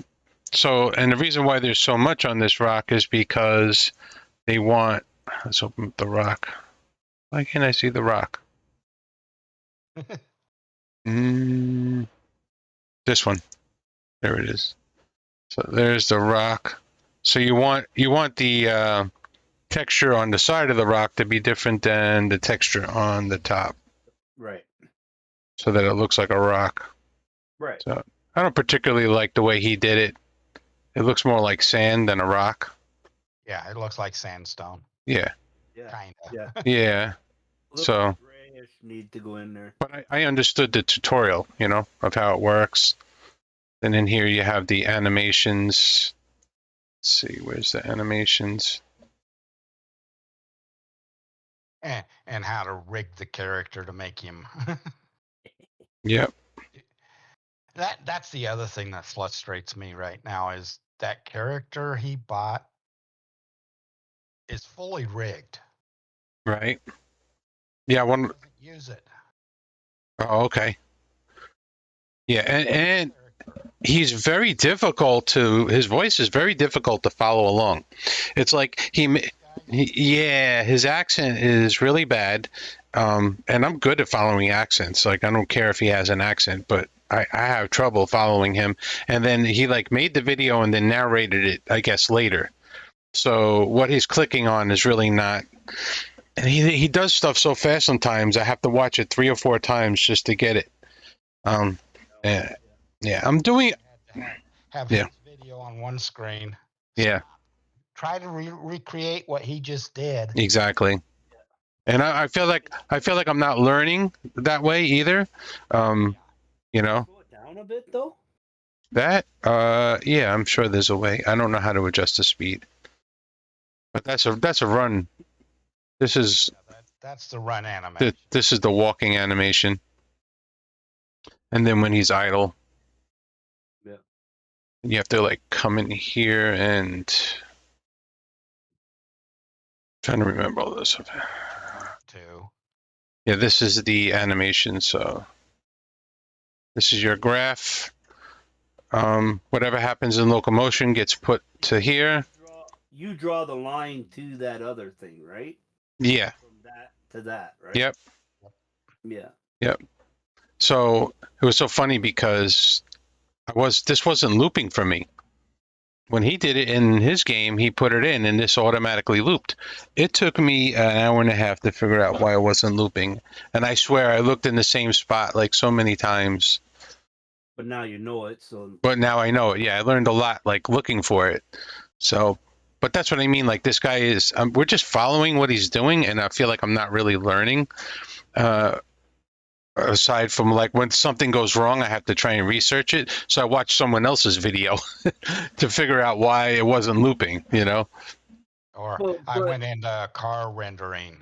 So, and the reason why there's so much on this rock is because they want. Let's open up the rock. Why can't I see the rock? Mm, this one. There it is. So there's the rock. So you want the texture on the side of the rock to be different than the texture on the top, Right. so that it looks like a rock. Right. So I don't particularly like the way he did it. It looks more like sand than a rock. Yeah, it looks like sandstone, Yeah, Yeah. kind of. Yeah. yeah. A little So, bit grayish need to go in there. but I understood the tutorial, of how it works. And then here you have the animations. Let's see, where's the animations? And how to rig the character to make him. Yep, That's the other thing that frustrates me right now is that character he bought is fully rigged. right. Yeah, He one. doesn't use it. Oh, okay. Yeah, and he's very difficult to. His voice is very difficult to follow along. It's like yeah, his accent is really bad. And I'm good at following accents. Like I don't care if he has an accent, but I have trouble following him. And then he like made the video and then narrated it, I guess, later. So what he's clicking on is really not. And he does stuff so fast sometimes. I have to watch it 3 or 4 times just to get it. Um, yeah, yeah. I'm doing. Had to have Yeah, his video on one screen. yeah, Try to recreate what he just did. exactly. And I feel like I'm not learning that way either. Um, you know Slow it down a bit though. that. Yeah, I'm sure there's a way. I don't know how to adjust the speed, but that's a run. This is That's the run animation. this is the walking animation, and then when he's idle, Yeah. you have to like come in here and trying to remember all this. Too. Yeah, this is the animation. So this is your graph. Whatever happens in locomotion gets put to here. You draw the line to that other thing, right? Yeah. From that to that, right? Yep. Yeah. Yep. So it was so funny because this wasn't looping for me. When he did it in his game, he put it in and this automatically looped. It took me an hour and a half to figure out why it wasn't looping. And I swear I looked in the same spot like so many times. But now you know it, so But now I know it. Yeah, I learned a lot like looking for it. So, but that's what I mean. Like this guy is, we're just following what he's doing, and I feel like I'm not really learning. Aside from like when something goes wrong, I have to try and research it. So I watched someone else's video to figure out why it wasn't looping. Or Well, I went into car rendering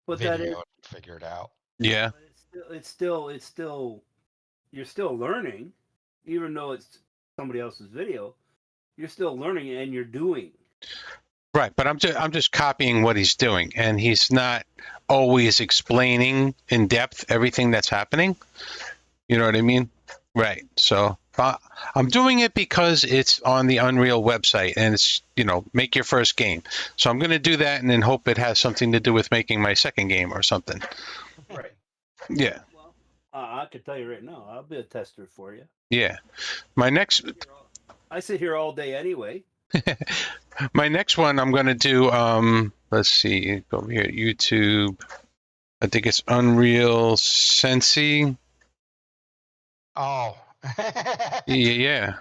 but that is video to figure it out. Yeah. but it's still you're still learning, even though it's somebody else's video. You're still learning and you're doing. Right, but I'm just copying what he's doing, and he's not always explaining in depth everything that's happening. You know what I mean? Right. So I'm doing it because it's on the Unreal website, and it's make your first game. So I'm going to do that, and then hope it has something to do with making my second game or something. Right. Yeah. Well, I could tell you right now, I'll be a tester for you. Yeah. My next I sit here all day anyway. my next one I'm going to do. Let's see. Go over here at YouTube. I think it's Unreal Sensi. Oh. Yeah.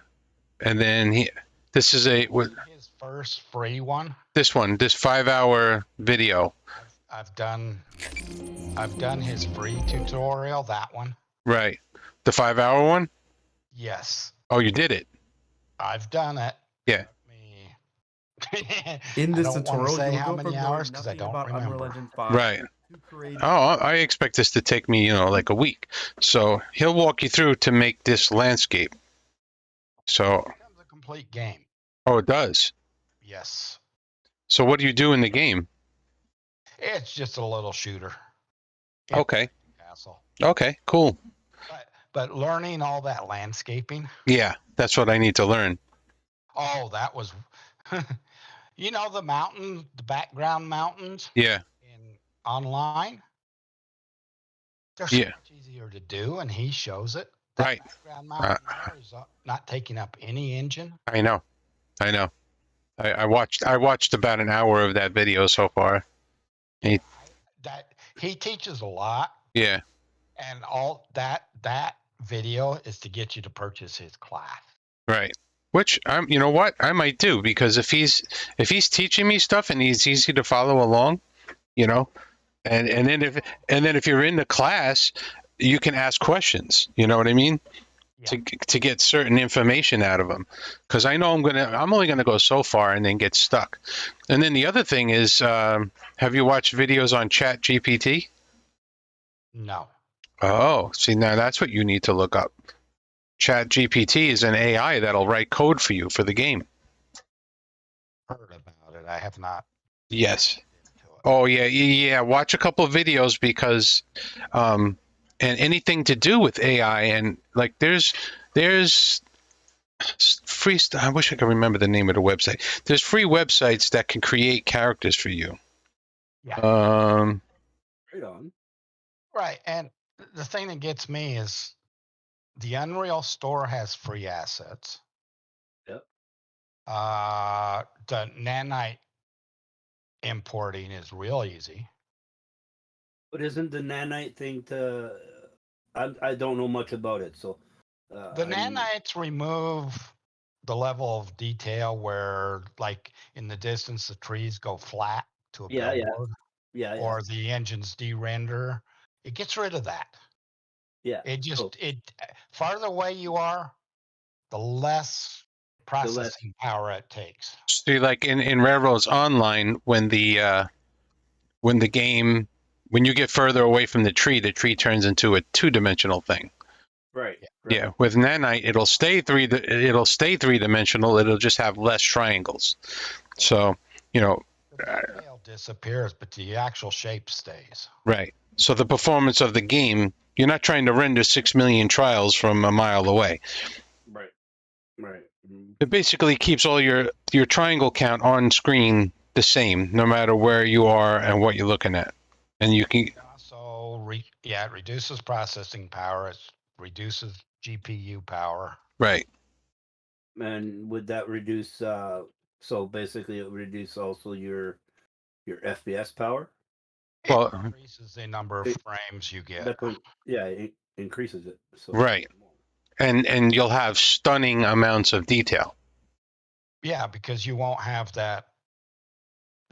And then this is his first free one. this 5-hour video. I've done his free tutorial, that one. Right. The 5-hour one? Yes. Oh, you did it. I've done it. Yeah. In this I don't tutorial, want to say you'll how go many from hours knowing because I nothing don't about Unreal remember. Engine 5 Right. to creating. Oh, I expect this to take me, like a week. So he'll walk you through to make this landscape. So. It becomes a complete game. Oh, it does. Yes. So what do you do in the game? It's just a little shooter. Okay. Castle. Okay. Cool. But learning all that landscaping. Yeah, that's what I need to learn. Oh, that was, the mountain, the background mountains. Yeah. In online. They're so Yeah. much easier to do, and he shows it. That Right. background Uh, mountain there is not taking up any engine. I know. I know. I watched about an hour of that video so far. He, That he teaches a lot, yeah. and all that video is to get you to purchase his class. Right. Which you know what, I might do, because if he's teaching me stuff and he's easy to follow along, you know, and then if you're in the class, you can ask questions. You know what I mean? Yeah. To get certain information out of them, because I know I'm only gonna go so far and then get stuck. And then the other thing is, have you watched videos on Chat GPT? No. Oh, see, now that's what you need to look up. Chat GPT is an AI that'll write code for you for the game. Heard about it. I have not. Yes. Into it. Oh yeah. Watch a couple of videos, because, and anything to do with AI, and like there's free. I wish I could remember the name of the website. There's free websites that can create characters for you. Yeah. Right on. Right. And the thing that gets me is the Unreal Store has free assets. Yep. The nanite importing is real easy. But isn't the nanite thing to? I don't know much about it, so. The nanites remove the level of detail where, like in the distance, the trees go flat to a Yeah, billboard, yeah. or the engines de-render. It gets rid of that. Yeah. It just So, farther away you are, the less the less. processing power it takes. See, like in Railroads Online, when the game, when you get further away from the tree turns into a two-dimensional thing. Right. Yeah, with nanite, it'll stay three-dimensional. It'll just have less triangles. So, you know, The detail disappears, but the actual shape stays. right. So the performance of the game, you're not trying to render 6 million trials from a mile away. Right. Mm. It basically keeps all your triangle count on screen the same, no matter where you are and what you're looking at. And you can, So it reduces processing power. It reduces GPU power. right. And would that reduce? So basically, it would reduce also your FPS power. It Well, increases the number of It- frames you get. That's what. Yeah, it increases it. So. right. And you'll have stunning amounts of detail. Yeah, because you won't have that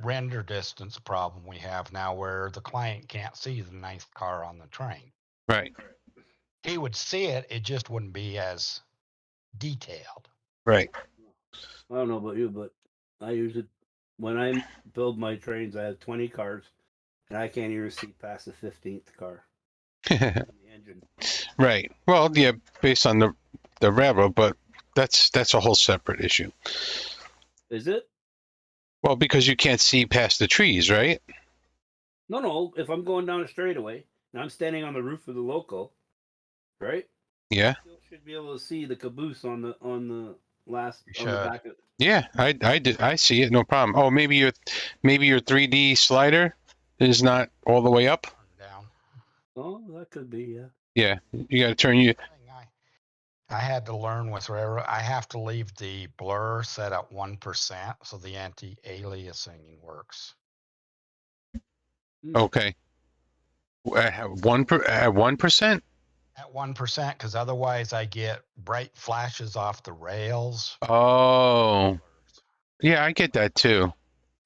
render distance problem we have now where the client can't see the ninth car on the train. Right. He would see it, it just wouldn't be as detailed. Right. I don't know about you, but I usually, when I build my trains, I have 20 cars, and I can't even see past the 15th car in the engine. Right. Well, yeah, based on the railroad, but that's a whole separate issue. Is it? Well, because you can't see past the trees, right? No. If I'm going down a straightaway and I'm standing on the roof of the loco, right? Yeah. Still should be able to see the caboose on the last You on the should. back of. Yeah, I see it, no problem. Oh, maybe your 3D slider is not all the way up. Turn it down. Oh, that could be, yeah. Yeah, you got to turn you. I had to learn with railroad. I have to leave the blur set at 1% so the anti-aliasing works. Okay. At 1%. At 1%, because otherwise I get bright flashes off the rails. Oh, yeah, I get that too.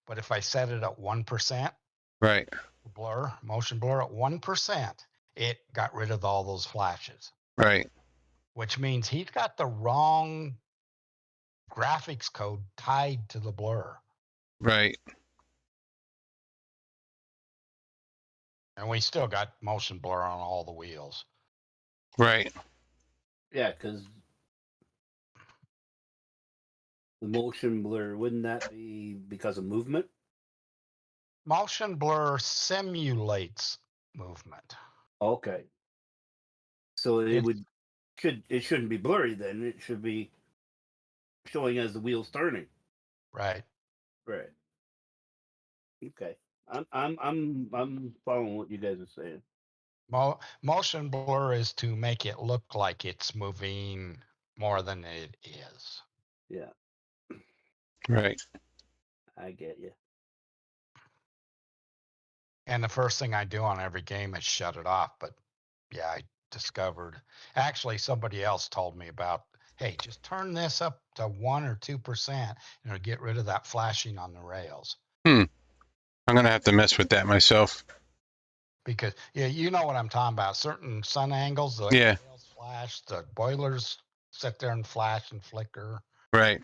But if I set it at 1%, Right. motion blur at 1%, it got rid of all those flashes, Right. which means he's got the wrong graphics code tied to the blur. Right. And we still got motion blur on all the wheels. Right. Yeah, because the motion blur, wouldn't that be because of movement? Motion blur simulates movement. Okay. So it shouldn't be blurry then. It should be showing as the wheel's turning. Right. Right. Okay. I'm following what you guys are saying. Motion blur is to make it look like it's moving more than it is. Yeah, Right. I get you. And the first thing I do on every game is shut it off. But yeah, I discovered actually somebody else told me about, hey, just turn this up to 1 or 2% and it'll get rid of that flashing on the rails. I'm gonna have to mess with that myself. Because yeah, you know what I'm talking about. Certain sun angles, the Yeah. rails flash, the boilers sit there and flash and flicker. Right.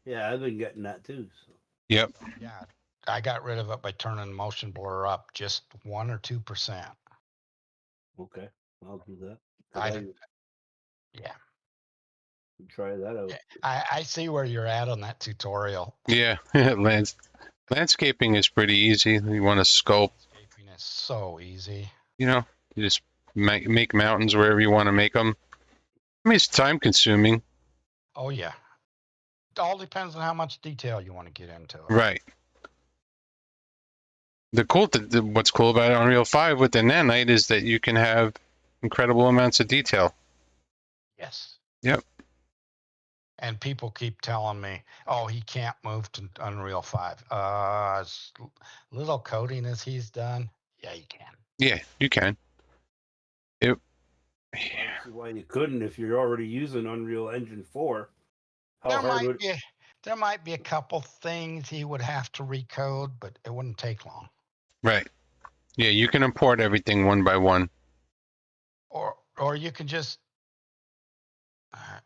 Yeah, I've been getting that too. So Yep. So yeah, I got rid of it by turning motion blur up just 1 or 2%. okay, I'll do that. 'Cause I I didn't. Yeah. try that out. Yeah, I see where you're at on that tutorial. Yeah. Landscaping is pretty easy. You want to sculpt, Landscaping is so easy. you just make mountains wherever you want to make them. I mean, it's time consuming. Oh yeah. It all depends on how much detail you want to get into it. Right. What's cool about Unreal 5 with the nanite is that you can have incredible amounts of detail. Yes. Yep. And people keep telling me, "Oh, he can't move to Unreal 5." As little coding as he's done, yeah, he can. Yeah, you can. I don't see why you couldn't if you're already using Unreal Engine 4. How There hard might would? be there might be a couple things he would have to recode, but it wouldn't take long. Right. Yeah, you can import everything one by one. Or you can just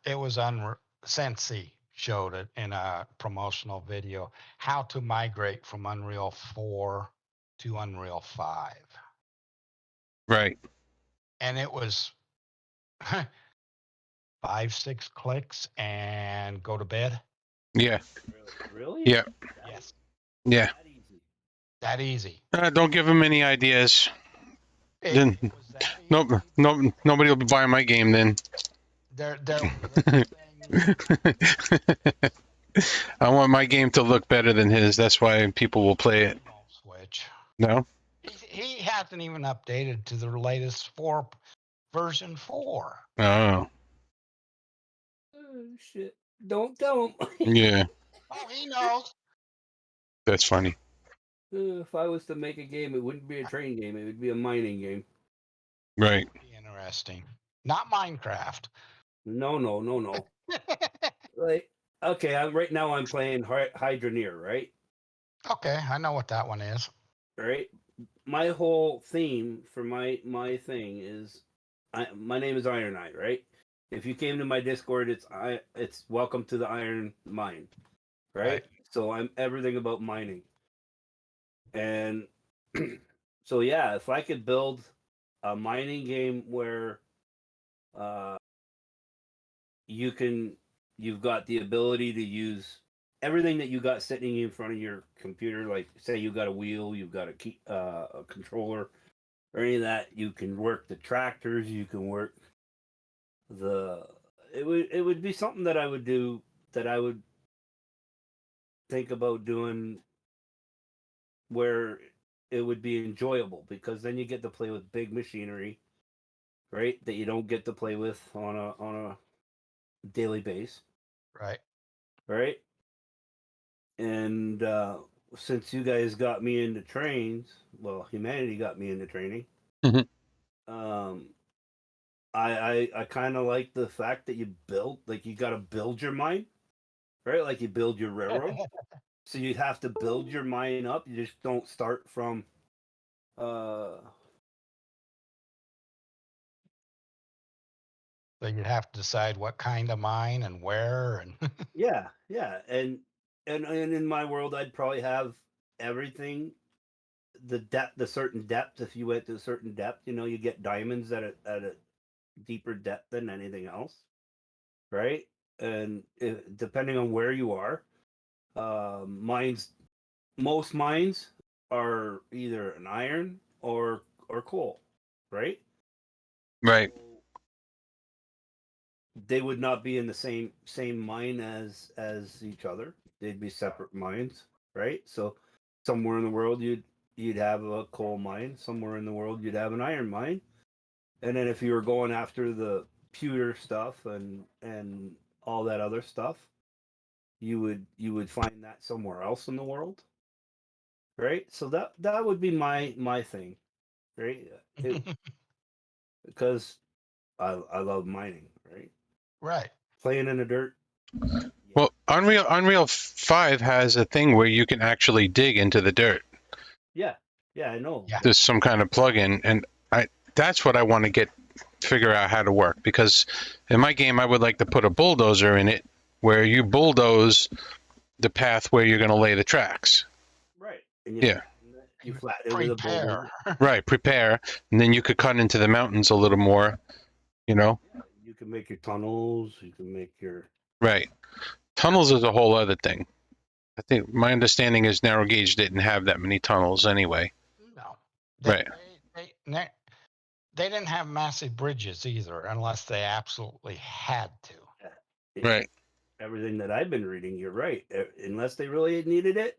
it was on Sensi showed it in a promotional video how to migrate from Unreal 4 to Unreal 5. Right. And it was 5, 6 clicks and go to bed. Yeah. Really? Yeah. Yes. Yeah. That easy? That easy. Don't give them any ideas. Then, It was that nope, easy. nobody will be buying my game then. There were little things. I want my game to look better than his. That's why people will play it. He won't switch. No? He hasn't even updated to the latest version 4. Oh, Oh shit! Don't tell him. yeah. Oh, he knows. That's funny. If I was to make a game, it wouldn't be a train game. It would be a mining game. Right. Be interesting. Not Minecraft. No, no, no, no. Like, okay, right now I'm playing Hydroneer, right? Okay, I know what that one is. Right. My whole theme for my thing is, my name is Iron Eye, right? If you came to my Discord, it's welcome to the Iron Mine, right? So I'm everything about mining, and so yeah, if I could build a mining game where uh, you've got the ability to use everything that you got sitting in front of your computer, like say you got a wheel, you've got a controller, or any of that. You can work the tractors, you can work the it would be something that I would do, that I would think about doing, where it would be enjoyable, because then you get to play with big machinery, right, that you don't get to play with on a daily base, Right. right? And since you guys got me into trains, well, humanity got me into training. Mhm. Um, I kind of like the fact that you build, like, you got to build your mine, right? Like you build your railroad, so you have to build your mine up. You just don't start from uh So you'd have to decide what kind of mine and where and yeah, and in my world, I'd probably have everything, the certain depth. If you went to a certain depth, you get diamonds at a deeper depth than anything else, right? And depending on where you are, mines, most mines are either an iron or coal, right? Right. So they would not be in the same mine as each other. They'd be separate mines, right? So somewhere in the world you'd have a coal mine. Somewhere in the world you'd have an iron mine. And then if you were going after the pewter stuff and all that other stuff, you would find that somewhere else in the world, right? So that would be my thing, right? Because I love mining, right? Right. Playing in the dirt. Well, Unreal 5 has a thing where you can actually dig into the dirt. Yeah, I know. Yeah. There's some kind of plugin, and that's what I want to figure out how to work, because in my game I would like to put a bulldozer in it where you bulldoze the path where you're going to lay the tracks. Right. And Yeah. You flatten it with a Prepare. bulldozer. Right, prepare, and then you could cut into the mountains a little more, you know. Yeah, you can make your tunnels. You can make your Right. Tunnels is a whole other thing. I think my understanding is narrow gauge didn't have that many tunnels anyway. No. Right. They didn't have massive bridges either, unless they absolutely had to. Right. Everything that I've been reading, you're right. Unless they really needed it,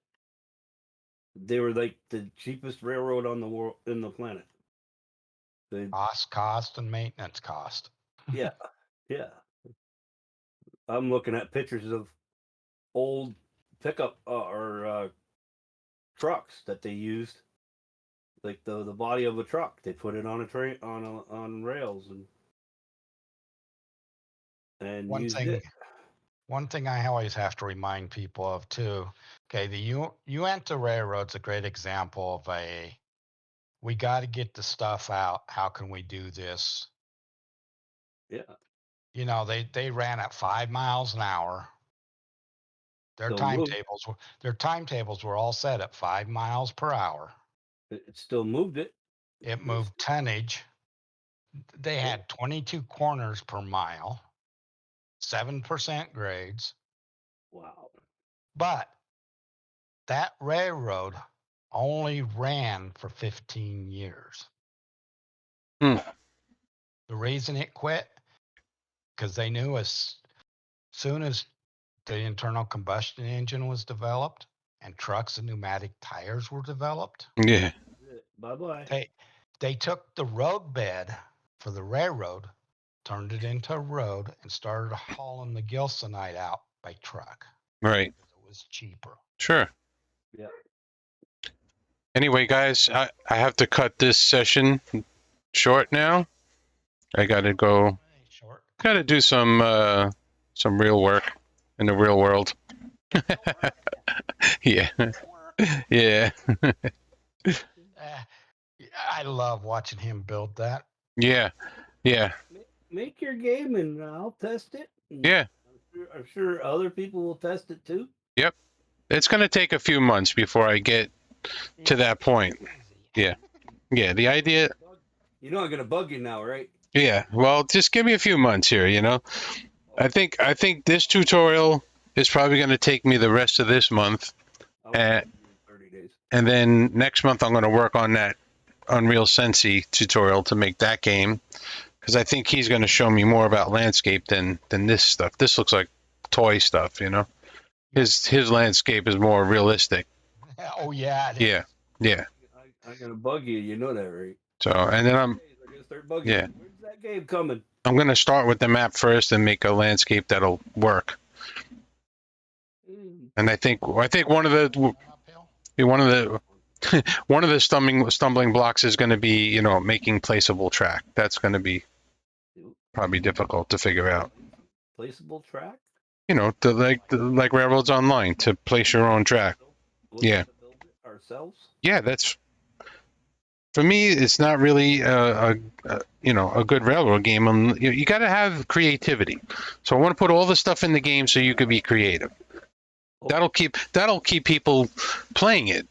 they were like the cheapest railroad on the world in the planet. They, Cost, and maintenance cost. yeah, yeah. I'm looking at pictures of old pickup or trucks that they used, like the body of a truck. They put it on a train on rails and used it. One thing I always have to remind people of too. Okay, the Uinta Railroad's a great example of we got to get the stuff out. How can we do this? Yeah. You know, they ran at 5 miles an hour. Their Still moved. timetables were all set at 5 miles per hour. It still moved it. It moved tonnage. They had 22 corners per mile, 7% grades. Wow. But that railroad only ran for 15 years. Hmm. The reason it quit, because they knew as soon as the internal combustion engine was developed and trucks and pneumatic tires were developed, Yeah. Bye bye. they took the roadbed for the railroad, turned it into a road, and started hauling the gilsonite out by truck. Right. It was cheaper. Sure. Yeah. Anyway, guys, I have to cut this session short now. I got to go. Short. Got to do some real work in the real world. Yeah. Yeah. I love watching him build that. Yeah. Yeah. Make your game and I'll test it. Yeah. I'm sure other people will test it too. Yep. It's going to take a few months before I get to that point. Yeah. Yeah. The idea. You know I'm gonna bug you now, right? Yeah. Well, just give me a few months here. You know. I think this tutorial is probably going to take me the rest of this month, I'll bug you in 30 days. and then next month I'm going to work on that Unreal Sensi tutorial to make that game, because I think he's going to show me more about landscape than this stuff. This looks like toy stuff, you know. His landscape is more realistic. Oh yeah. It Yeah. is. Yeah. I'm gonna bug you. You know that, right? So, and then I'm gonna start bugging yeah. you. When's that game coming? I'm going to start with the map first and make a landscape that'll work. And I think one of the one of the stumbling blocks is going to be, you know, making placeable track. That's going to be probably difficult to figure out. Placeable track? You know, like Railroads Online, to place your own track. Yeah. Build it ourselves? Yeah, that's, for me, it's not really a good railroad game. You got to have creativity. So I want to put all the stuff in the game so you could be creative. That'll keep people playing it.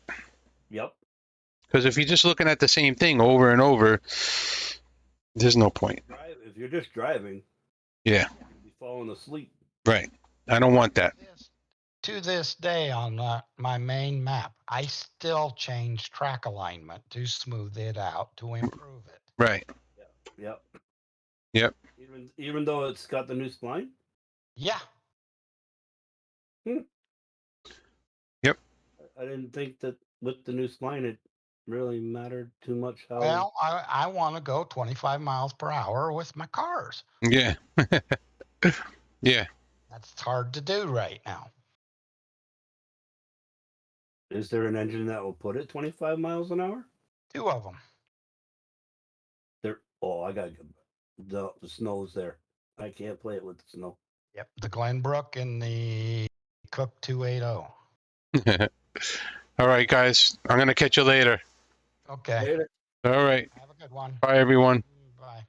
Yep. Because if you're just looking at the same thing over and over, there's no point. If you're just driving, yeah, you'll be falling asleep. Right. I don't want that. To this day on my main map, I still change track alignment to smooth it out to improve it. Right. Yep. Yep. Even though it's got the new spline? Yeah. Yep. I didn't think that with the new spline really matter too much how. Well, I want to go 25 miles per hour with my cars. Yeah. Yeah. That's hard to do right now. Is there an engine that will put it 25 miles an hour? 2 of them. There. Oh, I gotta get the snow's there. I can't play it with the snow. Yep, the Glenbrook and the Cook 280. All right, guys. I'm going to catch you later. Okay. Later. All right. Have a good one. Bye, everyone. Bye.